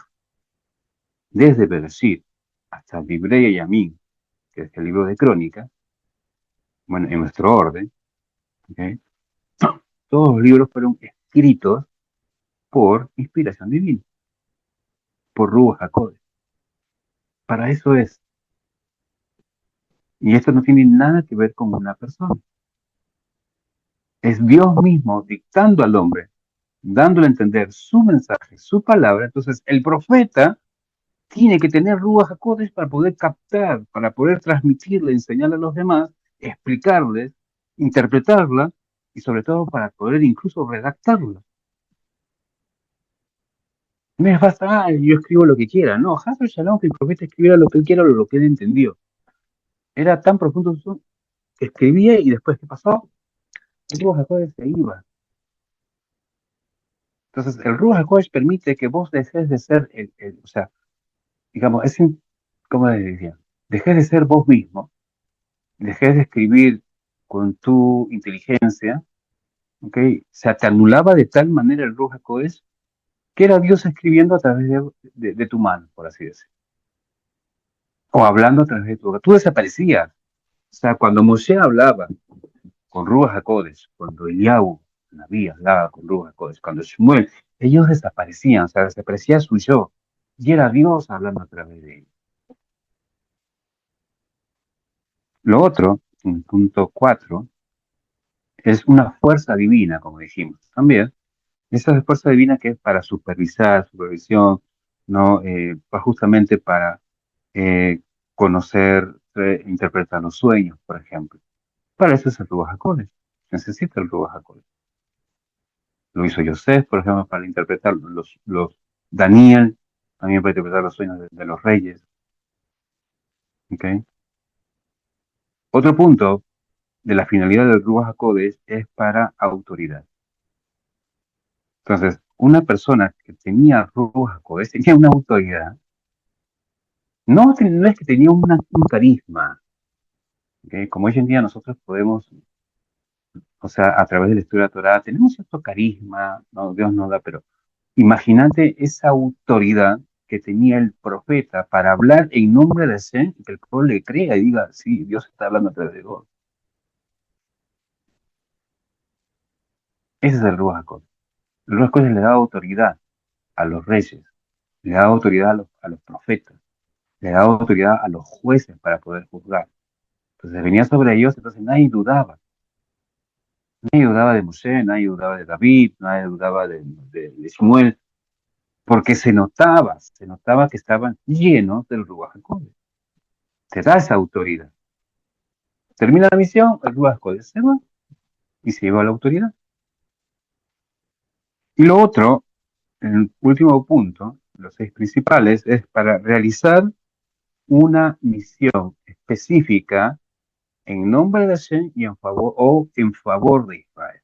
desde Bereshit hasta Divrei Yamim, que es el libro de Crónica, bueno, en nuestro orden, ¿ok? Todos los libros fueron escritos por inspiración divina, por Ruach HaKodesh. Para eso es. Y esto no tiene nada que ver con una persona. Es Dios mismo dictando al hombre, dándole a entender su mensaje, su palabra. Entonces, el profeta tiene que tener Ruach HaKodesh para poder captar, para poder transmitirle, enseñarle a los demás, explicarles, interpretarla y sobre todo para poder incluso redactarla. No es basta, yo escribo lo que quiera. No, Hazel Shalom, que el profeta escribiera lo que él quiera o lo que él entendió. Era tan profundo que escribía y después, ¿qué pasó? El Ruach HaKodesh se iba. Entonces, el Ruach HaKodesh permite que vos dejes de ser o sea, digamos, ¿cómo le diría? Dejes de ser vos mismo, dejes de escribir con tu inteligencia, ¿ok? Se te anulaba de tal manera el Ruach HaKodesh que era Dios escribiendo a través de tu mano, por así decirlo, o hablando a través de tu boca. Tú desaparecías. O sea, cuando Moshe hablaba con Ruach HaKodesh, cuando Eliyahu, Nabí, hablaba con Ruach HaKodesh, cuando Shmuel, ellos desaparecían, o sea, desaparecía su yo, y era Dios hablando a través de ellos. Lo otro, en punto 4, es una fuerza divina, como dijimos. También, esa fuerza divina que es para supervisar, supervisión, ¿no? Justamente para eh, conocer, interpretar los sueños, por ejemplo. Para eso es el Ruach HaKodesh. Necesita el Ruach HaKodesh. Lo hizo Yosef, por ejemplo, para interpretar Daniel, también para interpretar los sueños de los reyes. ¿Ok? Otro punto de la finalidad del Ruach HaKodesh es para autoridad. Entonces, una persona que tenía Ruach HaKodesh tenía una autoridad. No es que tenía un carisma, ¿ok? Como hoy en día nosotros podemos, o sea, a través de la historia de la Torah, tenemos cierto carisma, ¿no? Dios nos da, pero imagínate esa autoridad que tenía el profeta para hablar en nombre de Hashem y que el pueblo le crea y diga, sí, Dios está hablando a través de vos. Ese es el Ruach HaKodesh. El Ruach HaKodesh le da autoridad a los reyes, le da autoridad a los profetas, le da autoridad a los jueces para poder juzgar. Entonces venía sobre ellos, entonces nadie dudaba. Nadie dudaba de Moshe, nadie dudaba de David, nadie dudaba de Shmuel, porque se notaba que estaban llenos del Ruach HaKodesh. Te da esa autoridad. Termina la misión, el Ruach HaKodesh se va y se lleva la autoridad. Y lo otro, el último punto, los 6 principales, es para realizar una misión específica en nombre de Hashem y en favor de Israel.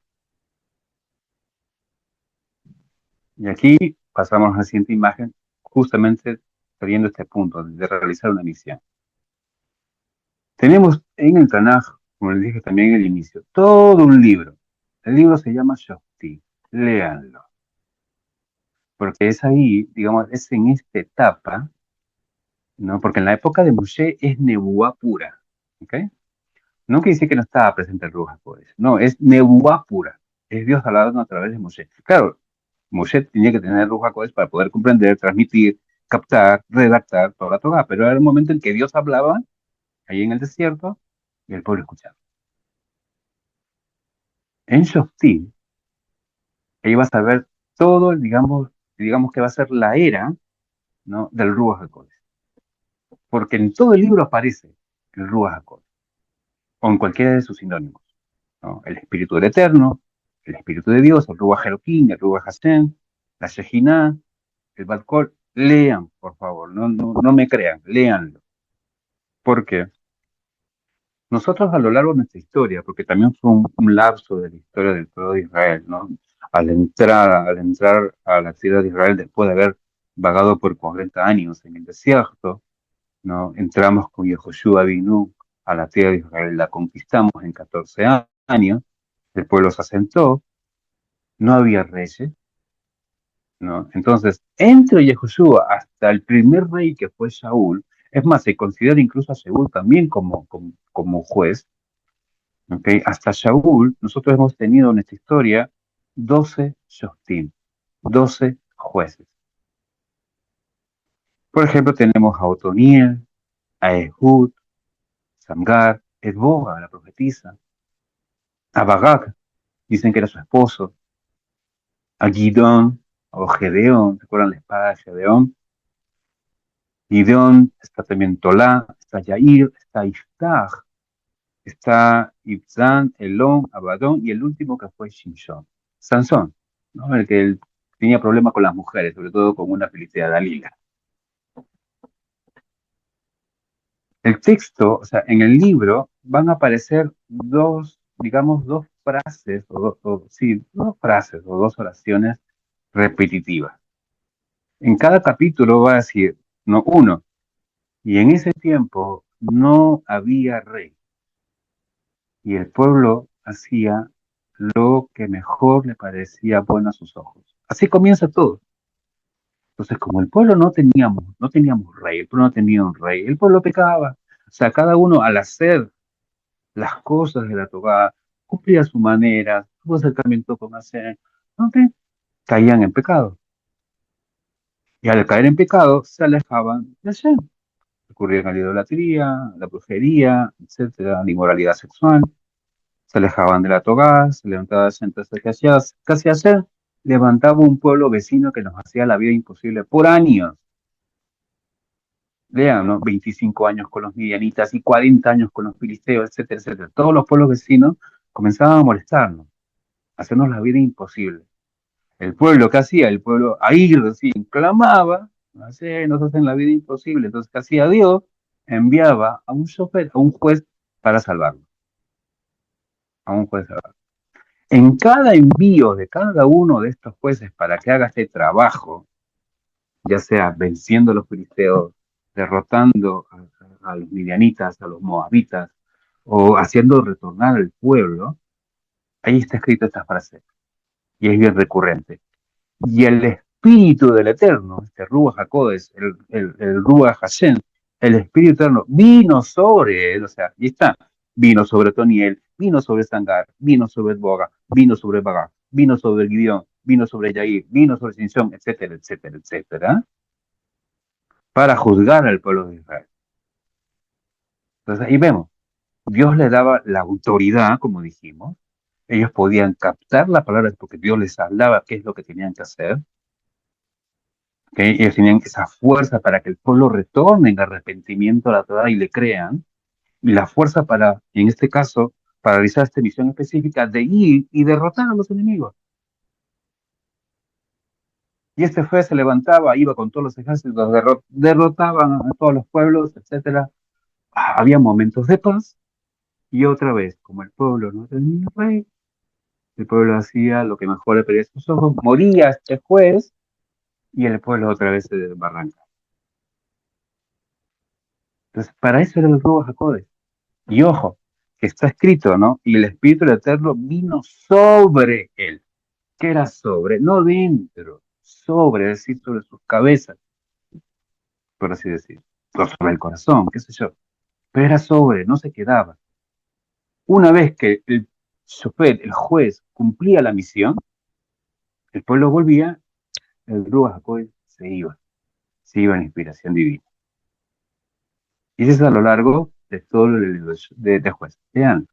Y aquí pasamos a la siguiente imagen, justamente trayendo este punto de realizar una misión. Tenemos en el Tanaj, como les dije también en el inicio, todo un libro. El libro se llama Shoftim. Léanlo. Porque es ahí, digamos, es en esta etapa, ¿no? Porque en la época de Moshe es nebuá pura, ¿ok? No quiere decir que no estaba presente el Ruach HaKodesh, no, es nebuá pura. Es Dios hablando a través de Moshe. Claro, Moshe tenía que tener el Ruach HaKodesh para poder comprender, transmitir, captar, redactar toda la Torah, pero era el momento en que Dios hablaba ahí en el desierto y el pueblo escuchaba. En Shoftim, ahí vas a ver todo, digamos que va a ser la era, ¿no? Del Ruach HaKodesh. Porque en todo el libro aparece el Ruach HaKodesh, o en cualquiera de sus sinónimos, ¿no? El Espíritu del Eterno, el Espíritu de Dios, el Ruach Elohim, el Ruach Hashem, la Shejinah, el Balcol. Lean, por favor, no me crean, léanlo. ¿Por qué? Nosotros a lo largo de nuestra historia, porque también fue un lapso de la historia del pueblo de Israel, ¿no? Al entrar a la tierra de Israel después de haber vagado por 40 años en el desierto, ¿no? Entramos con Yehoshua Binu a la tierra de Israel, la conquistamos en 14 años, el pueblo se asentó, no había reyes, ¿no? Entonces, entre Yehoshua hasta el primer rey que fue Saúl, es más, se considera incluso a Saúl también como juez, ¿ok? Hasta Shaul, nosotros hemos tenido en esta historia 12 shoftim, 12 jueces. Por ejemplo, tenemos a Otoniel, a Ehud, Samgar, Edboga, la profetisa, a Bagag, dicen que era su esposo, a Gidón o Gedeón, ¿se acuerdan la espada de Gedeón? Gideón, está también Tolá, está Yair, está Iftach, está Ibzán, Elón, Abadón y el último que fue Shimshon, Sansón, ¿no? El que tenía problemas con las mujeres, sobre todo con una filistea, Dalila. El texto, o sea, en el libro van a aparecer dos, digamos, dos frases, sí, dos frases o dos oraciones repetitivas. En cada capítulo va a decir, no, uno, y en ese tiempo no había rey, y el pueblo hacía lo que mejor le parecía bueno a sus ojos. Así comienza todo. Entonces, como el pueblo no teníamos rey, el pueblo no tenía un rey, el pueblo pecaba. O sea, cada uno al hacer las cosas de la Torá, cumplía su manera, su acercamiento con Hashem, ¿ok? Caían en pecado. Y al caer en pecado, se alejaban de Hashem. Recurrían a la idolatría, a la brujería, etcétera, a la inmoralidad sexual. Se alejaban de la Torá, se levantaban entonces casi hacer, levantaba un pueblo vecino que nos hacía la vida imposible por años. Lean, ¿no? 25 años con los midianitas y 40 años con los filisteos, etcétera, etcétera. Todos los pueblos vecinos comenzaban a molestarnos, a hacernos la vida imposible. El pueblo, ¿qué hacía? El pueblo ahí recién clamaba, así nos hacen la vida imposible. Entonces, ¿qué hacía Dios? Enviaba a un chofer, a un juez para salvarlo, a un juez. En cada envío de cada uno de estos jueces para que haga este trabajo, ya sea venciendo a los filisteos, derrotando a los midianitas, a los moabitas, o haciendo retornar al pueblo, ahí está escrita esta frase, y es bien recurrente. Y el Espíritu del Eterno, este Ruach HaKodesh, el Ruach Hashem, el Espíritu Eterno, vino sobre él, o sea, y está, vino sobre Toniel, vino sobre Sangar, vino sobre Boga, vino sobre Baga, vino sobre Gideón, vino sobre Yair, vino sobre Sinsón, etcétera, etcétera, etcétera, para juzgar al pueblo de Israel. Entonces ahí vemos, Dios le daba la autoridad, como dijimos, ellos podían captar la palabra porque Dios les hablaba qué es lo que tenían que hacer, que ellos tenían esa fuerza para que el pueblo retorne en arrepentimiento a la Torah y le crean, y la fuerza para, en este caso, para realizar esta misión específica de ir y derrotar a los enemigos. Y este juez se levantaba, iba con todos los ejércitos, derrotaban a todos los pueblos, etcétera. Había momentos de paz, y otra vez, como el pueblo no tenía rey, el pueblo hacía lo que mejor le pedía a sus ojos, moría este juez, y el pueblo otra vez se desbarranca. Entonces, para eso era el Ruach HaKodesh. Y ojo, que está escrito, ¿no? Y el Espíritu del Eterno vino sobre él. ¿Qué era sobre? No dentro, sobre, es decir, sobre sus cabezas, por así decir. O sobre el corazón, qué sé yo. Pero era sobre, no se quedaba. Una vez que el chofer, el juez, cumplía la misión, el pueblo volvía, el Ruach HaKodesh se iba en inspiración divina. Y eso es a lo largo de todo el libro de juez. Vean,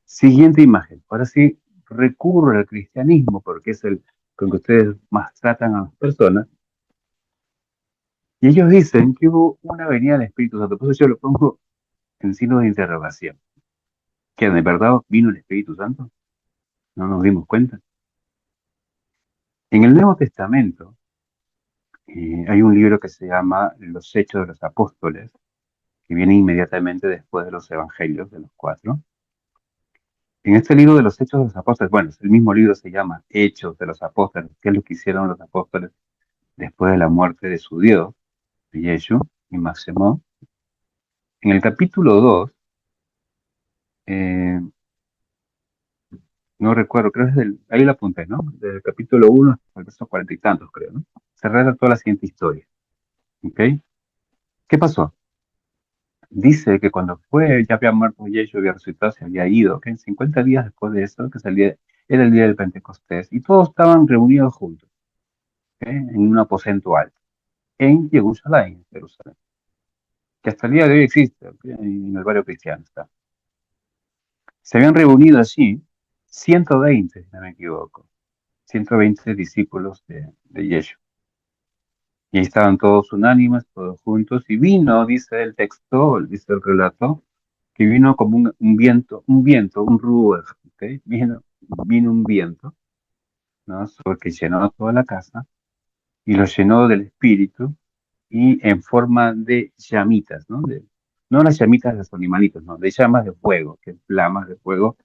siguiente imagen. Ahora sí, recurro al cristianismo porque es el con que ustedes más tratan a las personas. Y ellos dicen que hubo una venida del Espíritu Santo. Por eso yo lo pongo en signo de interrogación. ¿Que de verdad vino el Espíritu Santo? ¿No nos dimos cuenta? En el Nuevo Testamento hay un libro que se llama Los Hechos de los Apóstoles, que viene inmediatamente después de los evangelios, de los cuatro. En este libro de los Hechos de los Apóstoles, bueno, el mismo libro se llama Hechos de los Apóstoles, que es lo que hicieron los apóstoles después de la muerte de su Dios, de Yeshua y Máximo. En el capítulo 2, eh, no recuerdo, creo que es ahí lo apunté, ¿no? Del capítulo 1 al verso 40 y tantos, creo, ¿no? Se relata toda la siguiente historia, ¿ok? ¿Qué pasó? Dice que cuando ya había muerto Yeshua, había resucitado, se había ido, ¿ok? 50 días después de eso, que salía, era el día del Pentecostés, y todos estaban reunidos juntos, ¿ok? En un aposento alto, en Jerusalén, Jerusalén, que hasta el día de hoy existe, ¿ok? En el barrio cristiano está. Se habían reunido allí 120, si no me equivoco, 120 discípulos de Yeshua. Y ahí estaban todos unánimes, todos juntos, y vino, dice el texto, dice el relato, que vino como un viento, un ruaj, ¿ok? Vino un viento, ¿no? Sobre que llenó toda la casa, y lo llenó del Espíritu, y en forma de llamitas, ¿no? No las llamitas de los animalitos, no, de llamas de fuego, que flamas de fuego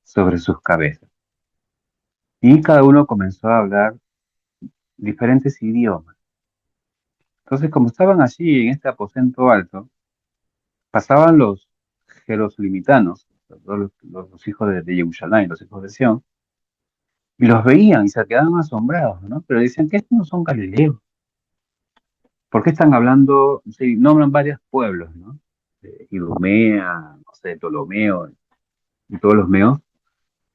sobre sus cabezas. Y cada uno comenzó a hablar diferentes idiomas. Entonces, como estaban allí en este aposento alto, pasaban los jerosolimitanos, los hijos de Jerusalén, los hijos de Sión, y los veían y se quedaban asombrados, ¿no? Pero decían que estos no son galileos. ¿Por qué están hablando? Sí, nombran varios pueblos, ¿no? Idumea, no sé, Ptolomeo y todos los meos,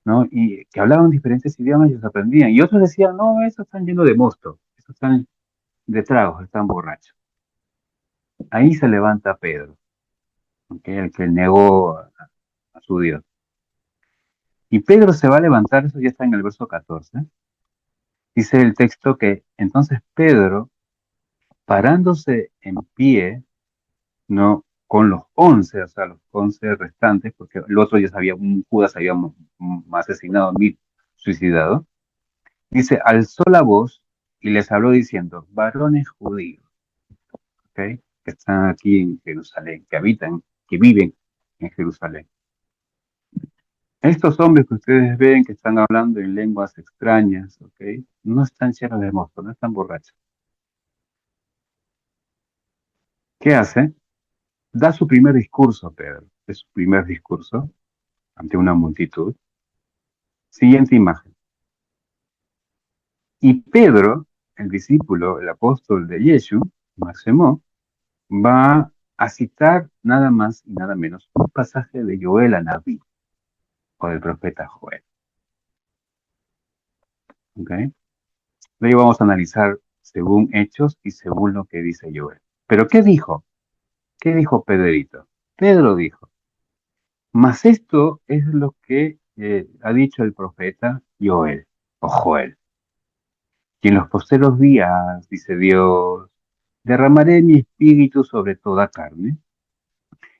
¿no? Y que hablaban diferentes idiomas y los aprendían. Y otros decían, no, esos están llenos de mosto, esos están de tragos, están borrachos. Ahí se levanta Pedro, ¿ok? El que negó a su Dios. Y Pedro se va a levantar, eso ya está en el verso 14. Dice el texto que entonces Pedro, parándose en pie, no con los 11, o sea, los 11 restantes, porque el otro ya sabía, un Judas había asesinado, mil suicidado, dice, alzó la voz y les habló diciendo, varones judíos, ¿ok? Que están aquí en Jerusalén, que habitan, que viven en Jerusalén. Estos hombres que ustedes ven que están hablando en lenguas extrañas, ¿ok? No están llenos de mosto, no están borrachos. ¿Qué hace? Da su primer discurso, Pedro. Es su primer discurso ante una multitud. Siguiente imagen. Y Pedro, el discípulo, el apóstol de Yeshua, Máximo, va a citar nada más y nada menos un pasaje de Joel a Naví, o del profeta Joel. ¿Ok? Luego vamos a analizar según hechos y según lo que dice Joel. ¿Pero qué dijo? ¿Qué dijo Pedrito? Pedro dijo, mas esto es lo que ha dicho el profeta Joel, o Joel. Y en los posteros días, dice Dios, derramaré mi espíritu sobre toda carne,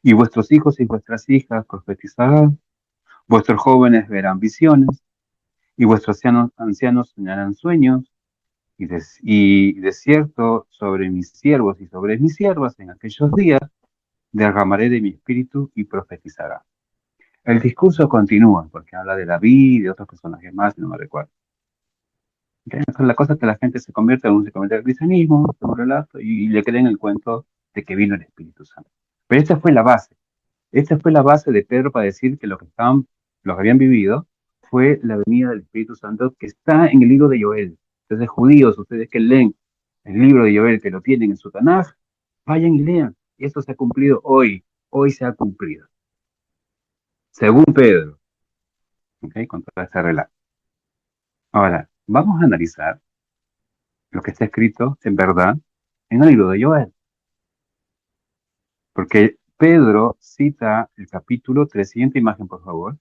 y vuestros hijos y vuestras hijas profetizarán, vuestros jóvenes verán visiones, y vuestros ancianos soñarán sueños, y de cierto sobre mis siervos y sobre mis siervas en aquellos días derramaré de mi espíritu y profetizará. El discurso continúa, porque habla de David y de otros personajes más, no me recuerdo. Entonces, la cosa es que la gente se convierte al cristianismo, se un relato, y le creen el cuento de que vino el Espíritu Santo. Pero esta fue la base. Esta fue la base de Pedro para decir que lo que habían vivido fue la venida del Espíritu Santo que está en el libro de Joel. Entonces, judíos, ustedes que leen el libro de Joel, que lo tienen en su Tanaj, vayan y lean. Y esto se ha cumplido hoy. Hoy se ha cumplido. Según Pedro, ¿ok? Con todo este relato. Ahora, vamos a analizar lo que está escrito en verdad en el libro de Joel. Porque Pedro cita el capítulo 3, siguiente imagen, por favor.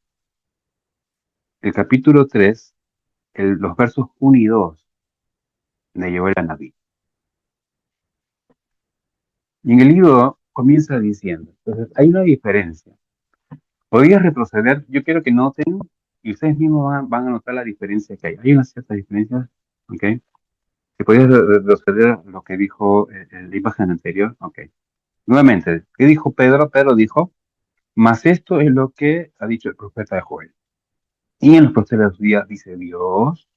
El capítulo 3, los versos 1 y 2 de Joel a Naví. Y en el libro comienza diciendo, entonces hay una diferencia. Podrías retroceder, yo quiero que noten, y ustedes mismos van a notar la diferencia que hay. Hay unas ciertas diferencias, ¿ok? Si podías retroceder a lo que dijo la imagen anterior, ¿ok? Nuevamente, ¿qué dijo Pedro? Pedro dijo, mas esto es lo que ha dicho el profeta de Joel. Y en los posteriores días dice Dios,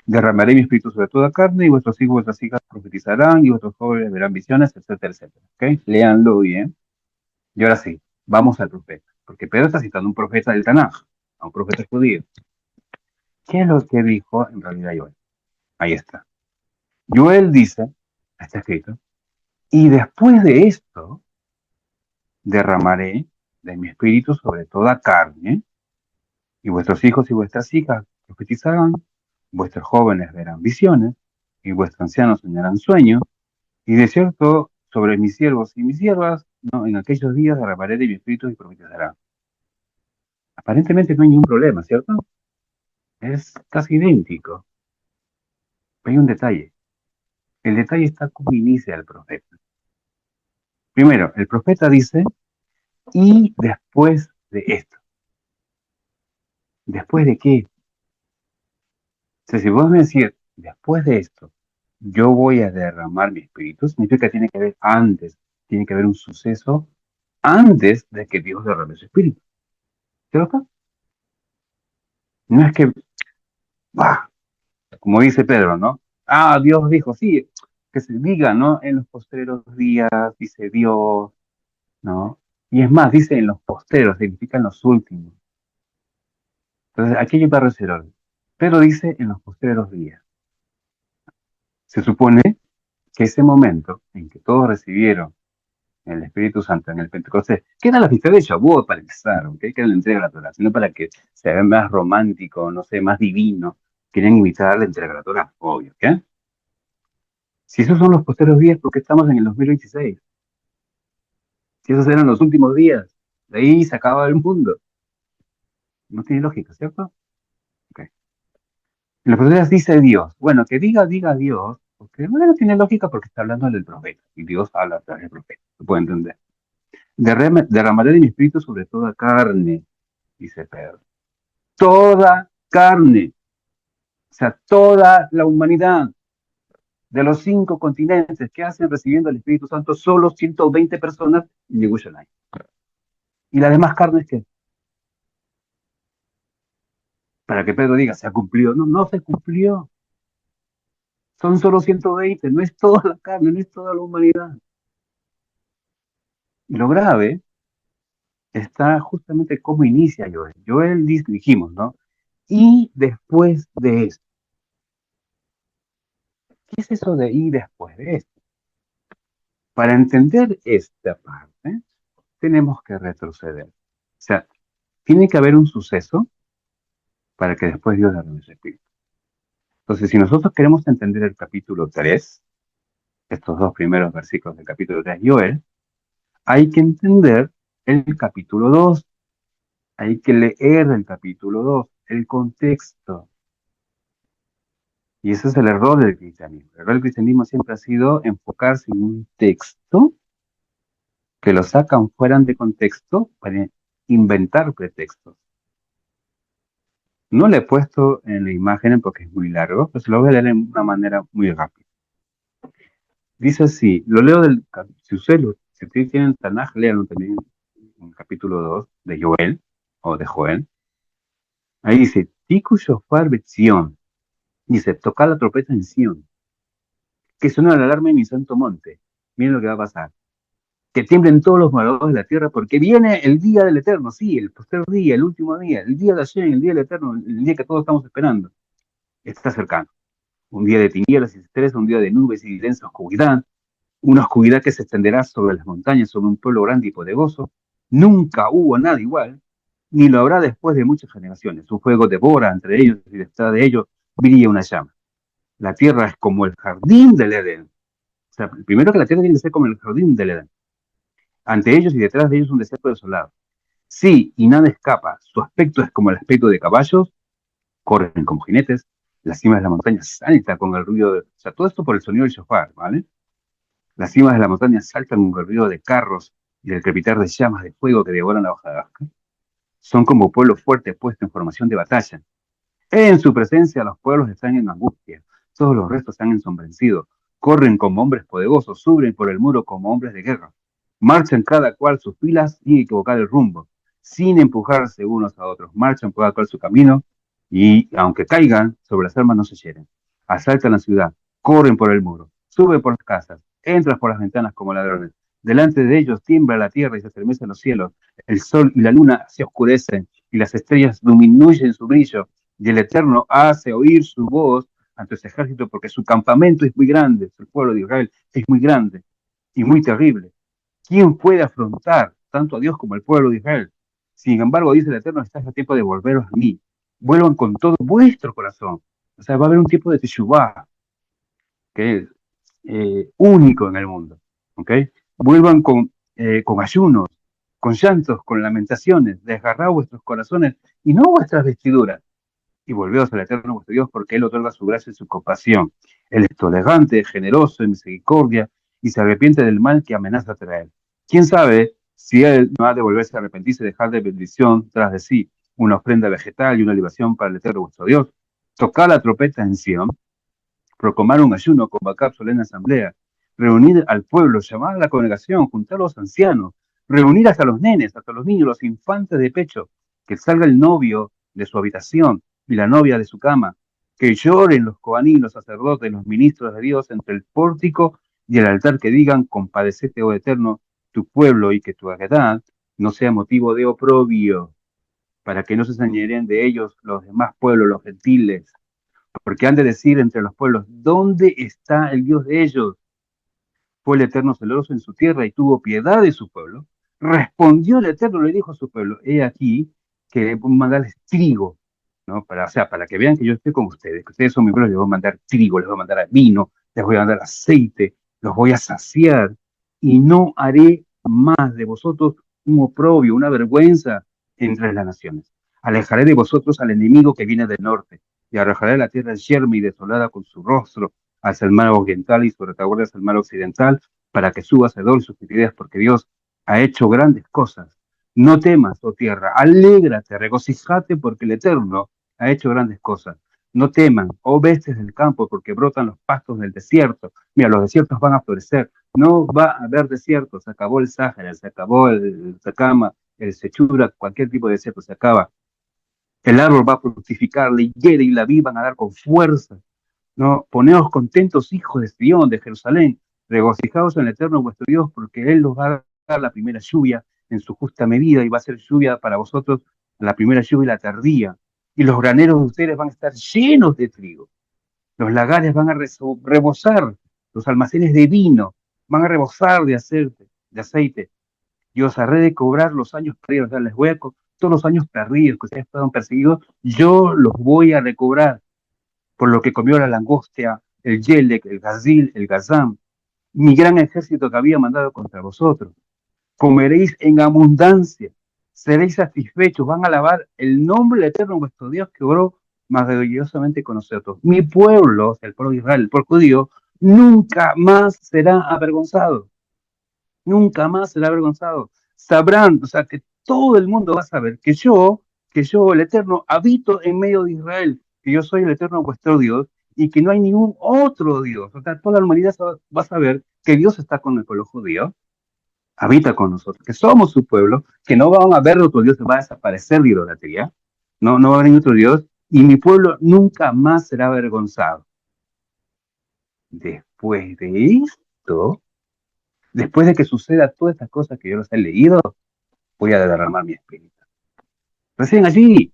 derramaré mi espíritu sobre toda carne y vuestros hijos y vuestras hijas profetizarán y vuestros jóvenes verán visiones, etcétera, etcétera. ¿Ok? Léanlo bien. Y ahora sí, vamos al profeta. Porque Pedro está citando a un profeta del Tanaj, a un profeta judío. ¿Qué es lo que dijo en realidad Joel? Ahí está. Joel dice, está escrito, y después de esto derramaré de mi espíritu sobre toda carne, y vuestros hijos y vuestras hijas profetizarán, vuestros jóvenes verán visiones, y vuestros ancianos soñarán sueños, y de cierto sobre mis siervos y mis siervas, ¿no? En aquellos días derramaré de mi espíritu y profetizarán. Aparentemente no hay ningún problema, ¿cierto? Es casi idéntico. Pero hay un detalle. El detalle está como inicia el profeta. Primero, el profeta dice, y después de esto. ¿Después de qué? O sea, si vos me decís, después de esto, yo voy a derramar mi espíritu, significa que tiene que haber antes, tiene que haber un suceso antes de que Dios derrame su espíritu. ¿Cierto? No es que, bah, como dice Pedro, ¿no? Ah, Dios dijo, sí, que se diga, ¿no? En los postreros días, dice Dios, ¿no? Y es más, dice en los postreros, significa en los últimos. Entonces, aquí hay un reserva. Pero dice en los postreros días. Se supone que ese momento en que todos recibieron el Espíritu Santo en el Pentecostés, que era la fiesta de Shavuot para empezar, ¿ok? Que era la entrega de la Torah, sino para que se vea más romántico, no sé, más divino. Querían invitar a la entrega de la Torah, obvio, ¿qué? Si esos son los postreros días, ¿por qué estamos en el 2026? Si esos eran los últimos días, de ahí se acaba el mundo. No tiene lógica, ¿cierto? Ok. En los profetas dice Dios. Bueno, que diga Dios, porque no tiene lógica porque está hablando del profeta. Y Dios habla a través del profeta. Se puede entender. Derramaré de mi espíritu sobre toda carne, dice Pedro. Toda carne. O sea, toda la humanidad de los 5 continentes que hacen recibiendo el Espíritu Santo, solo 120 personas en Yerushalayim. Y las demás carnes que, para que Pedro diga, se ha cumplido. No, no se cumplió. Son solo 120, no es toda la carne, no es toda la humanidad. Y lo grave está justamente cómo inicia Joel. Joel dijimos, ¿no? Y después de esto. ¿Qué es eso de y después de esto? Para entender esta parte, tenemos que retroceder. O sea, tiene que haber un suceso para que después Dios derrame su espíritu. Entonces, si nosotros queremos entender el capítulo 3, estos 2 primeros versículos del capítulo 3 de Joel, hay que entender el capítulo 2. Hay que leer el capítulo 2, el contexto. Y ese es el error del cristianismo. El error del cristianismo siempre ha sido enfocarse en un texto que lo sacan fuera de contexto para inventar pretextos. No le he puesto en la imagen porque es muy largo, pero se lo voy a leer en una manera muy rápida. Dice así, lo leo si ustedes tienen Tanaj, léanlo también en el capítulo 2 de Joel, o de Joel. Ahí dice, Tiku Shofar Betzion, dice, toca la trompeta en Sion, que suena la alarma en mi santo monte. Miren lo que va a pasar. Que tiemblen todos los moradores de la tierra, porque viene el día del Eterno, sí, el posterior día, el último día, el día de Hashem, el día del Eterno, el día que todos estamos esperando. Está cercano. Un día de tinieblas y estrés, un día de nubes y densa oscuridad, una oscuridad que se extenderá sobre las montañas, sobre un pueblo grande y poderoso. Nunca hubo nada igual, ni lo habrá después de muchas generaciones. Un fuego devora entre ellos y detrás de ellos brilla una llama. La tierra es como el jardín del Edén. O sea, primero que la tierra tiene que ser como el jardín del Edén. Ante ellos y detrás de ellos un desierto desolado. Sí, y nada escapa. Su aspecto es como el aspecto de caballos, corren como jinetes, las cimas de la montaña saltan con el ruido de... O sea, todo esto por el sonido del shofar, ¿vale? Las cimas de la montaña saltan con el ruido de carros y del crepitar de llamas de fuego que devoran la hojarasca. Son como pueblo fuerte puesto en formación de batalla. En su presencia los pueblos están en angustia, todos los restos están ensombrecidos, corren como hombres poderosos, suben por el muro como hombres de guerra. Marchan cada cual sus filas sin equivocar el rumbo, sin empujarse unos a otros. Marchan por cada cual su camino y, aunque caigan, sobre las armas no se hieren. Asaltan la ciudad, corren por el muro, suben por las casas, entran por las ventanas como ladrones. Delante de ellos tiembla la tierra y se estremecen los cielos. El sol y la luna se oscurecen y las estrellas disminuyen su brillo. Y el Eterno hace oír su voz ante ese ejército porque su campamento es muy grande, el pueblo de Israel es muy grande y muy terrible. ¿Quién puede afrontar tanto a Dios como al pueblo de Israel? Sin embargo, dice el Eterno, está a tiempo de volveros a mí. Vuelvan con todo vuestro corazón. O sea, va a haber un tiempo de Teshuvah que es único en el mundo. ¿Ok? Vuelvan con ayunos, con llantos, con lamentaciones, desgarrad vuestros corazones y no vuestras vestiduras y volveos al Eterno vuestro Dios, porque Él otorga su gracia y su compasión. Él es tolerante, generoso, en misericordia, y se arrepiente del mal que amenaza traer. ¿Quién sabe si Él no ha de volverse a arrepentirse y dejar de bendición tras de sí una ofrenda vegetal y una libación para el Eterno vuestro Dios? Tocad la trompeta en Sion, proclamar un ayuno, convocar solemne asamblea, reunir al pueblo, llamar a la congregación, juntar a los ancianos, reunir hasta los nenes, hasta los niños, los infantes de pecho, que salga el novio de su habitación y la novia de su cama, que lloren los coaní, los sacerdotes, los ministros de Dios entre el pórtico y el altar, que digan, compadecete, oh Eterno, tu pueblo, y que tu heredad no sea motivo de oprobio, para que no se señalen de ellos los demás pueblos, los gentiles, porque han de decir entre los pueblos, ¿dónde está el Dios de ellos? Fue el Eterno celoso en su tierra y tuvo piedad de su pueblo. Respondió el Eterno, le dijo a su pueblo, he aquí que voy a mandarles trigo, ¿no? Para, o sea, para que vean que yo estoy con ustedes, que ustedes son mi pueblo, les voy a mandar trigo, les voy a mandar vino, les voy a mandar aceite, los voy a saciar y no haré más de vosotros un oprobio, una vergüenza entre las naciones. Alejaré de vosotros al enemigo que viene del norte y arrojaré la tierra yerma y desolada con su rostro hacia el mar oriental y su retaguardia hacia el mar occidental, para que subas Edom y sus ideas, porque Dios ha hecho grandes cosas. No temas, oh tierra, alégrate, regocijate, porque el Eterno ha hecho grandes cosas. No teman, oh bestias del campo, porque brotan los pastos del desierto. Mira, los desiertos van a florecer. No va a haber desiertos. Se acabó el Sáhara, se acabó el Sacama, el Sechura, cualquier tipo de desierto se acaba. El árbol va a fructificar, la higuera y la vid van a dar con fuerza. No, poneos contentos, hijos de Sion, de Jerusalén, regocijaos en el Eterno vuestro Dios, porque Él os va a dar la primera lluvia en su justa medida, y va a ser lluvia para vosotros la primera lluvia y la tardía. Y los graneros de ustedes van a estar llenos de trigo, los lagares van a rebosar, los almacenes de vino van a rebosar de aceite, y os haré de cobrar los años perdidos, o sea, les voy a todos los años perdidos que ustedes fueron perseguidos, yo los voy a recobrar por lo que comió la langostia, el yelek, el gazil, el gazam, mi gran ejército que había mandado contra vosotros. Comeréis en abundancia, seréis satisfechos, van a alabar el nombre del Eterno vuestro Dios que obró maravillosamente con nosotros. Mi pueblo, el pueblo de Israel, el pueblo judío, nunca más será avergonzado, nunca más será avergonzado. Sabrán, o sea, que todo el mundo va a saber que yo, el Eterno, habito en medio de Israel, que yo soy el Eterno vuestro Dios y que no hay ningún otro Dios. O sea, toda la humanidad va a saber que Dios está con el pueblo judío, habita con nosotros, que somos su pueblo, que no van a ver otro Dios, va a desaparecer la idolatría, no va a haber otro Dios, y mi pueblo nunca más será avergonzado. Después de esto, después de que suceda todas estas cosas que yo les he leído, voy a derramar mi espíritu. Recién allí.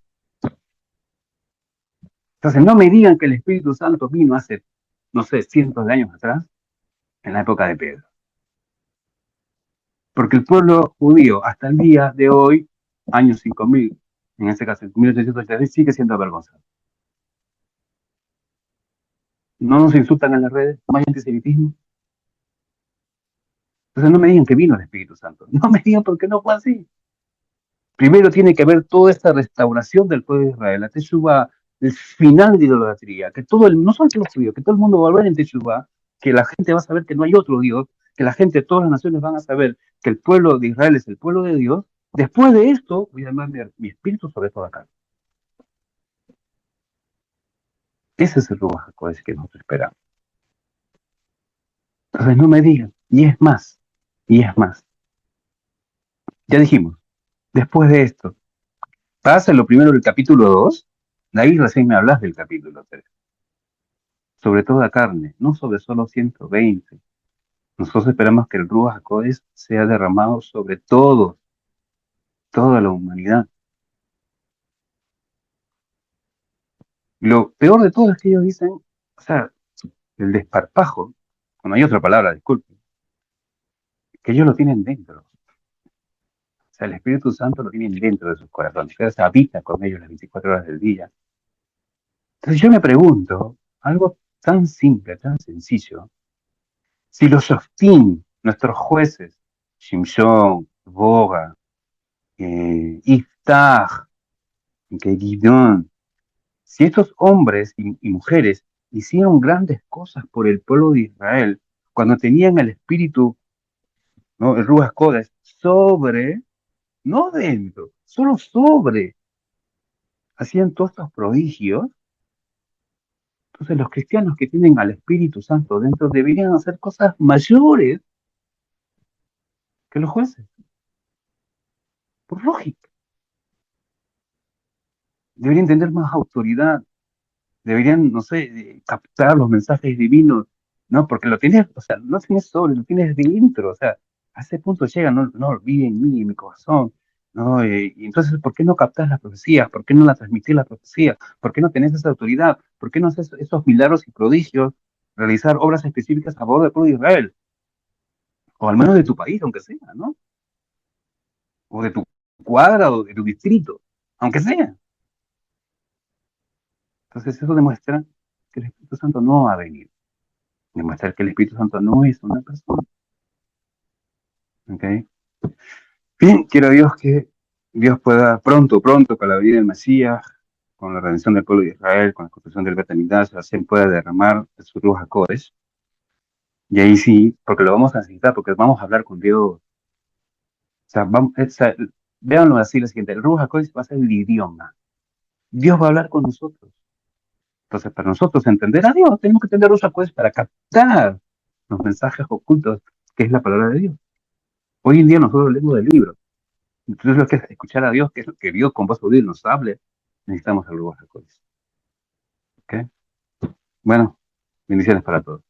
Entonces, no me digan que el Espíritu Santo vino hace, no sé, cientos de años atrás, en la época de Pedro. Porque el pueblo judío, hasta el día de hoy, años 5000, en este caso, 1886, sigue siendo avergonzado. No nos insultan en las redes, no hay antisemitismo. Entonces, no me digan que vino el Espíritu Santo. No me digan porque no fue así. Primero tiene que haber toda esta restauración del pueblo de Israel, la Teshuvah, el final de la idolatría, que no solo los judíos, que todo el mundo va a volver en Teshuvah, que la gente va a saber que no hay otro Dios, que la gente de todas las naciones van a saber que el pueblo de Israel es el pueblo de Dios. Después de esto, voy a llamar mi espíritu sobre toda carne. Ese es el Ruach HaKodesh que nosotros esperamos. Entonces no me digan, y es más. Ya dijimos, después de esto, pasa lo primero del capítulo 2, de ahí recién me hablas del capítulo 3, sobre toda carne, no sobre solo 120. Nosotros esperamos que el Ruach HaKodesh sea derramado sobre todos, toda la humanidad. Lo peor de todo es que ellos dicen, o sea, el desparpajo, no hay otra palabra, disculpe, que ellos lo tienen dentro. O sea, el Espíritu Santo lo tienen dentro de sus corazones, que se habita con ellos las 24 horas del día. Entonces yo me pregunto, algo tan simple, tan sencillo, si los shoftim, nuestros jueces, Shimshon, Boga, Iftach, que Gidón, si estos hombres y mujeres hicieron grandes cosas por el pueblo de Israel, cuando tenían el espíritu, ¿no? El Ruach Kodesh, sobre, no dentro, solo sobre, hacían todos estos prodigios, entonces los cristianos que tienen al Espíritu Santo dentro deberían hacer cosas mayores que los jueces, por lógica. Deberían tener más autoridad, deberían, no sé, captar los mensajes divinos, ¿no? Porque lo tienes, o sea, no tienes sobre, lo tienes dentro, o sea, a ese punto llega, no, no olvide en mí, en mi corazón, ¿no? Y entonces, ¿por qué no captas las profecías? ¿Por qué no la transmitís la profecía? ¿Por qué no tenés esa autoridad? ¿Por qué no haces esos milagros y prodigios, realizar obras específicas a favor del pueblo de Israel? O al menos de tu país, aunque sea, ¿no? O de tu cuadra o de tu distrito, aunque sea. Entonces, eso demuestra que el Espíritu Santo no ha venido. Demuestra que el Espíritu Santo no es una persona. ¿Ok? Bien, quiero Dios que Dios pueda pronto, pronto, con la venida del Mesías, con la redención del pueblo de Israel, con la construcción del Bet Hamikdash, así pueda derramar de su Ruach HaKodesh. Y ahí sí, porque lo vamos a necesitar, porque vamos a hablar con Dios. O sea, vamos, véanlo así, lo siguiente, el Ruach HaKodesh va a ser el idioma. Dios va a hablar con nosotros. Entonces, para nosotros entender a Dios, tenemos que entender Ruach HaKodesh para captar los mensajes ocultos, que es la palabra de Dios. Hoy en día nosotros leemos del libro. Entonces, lo que es escuchar a Dios, que es lo que Dios con voz audible nos hable, necesitamos el Ruach HaKodesh. ¿Ok? Bueno, bendiciones para todos.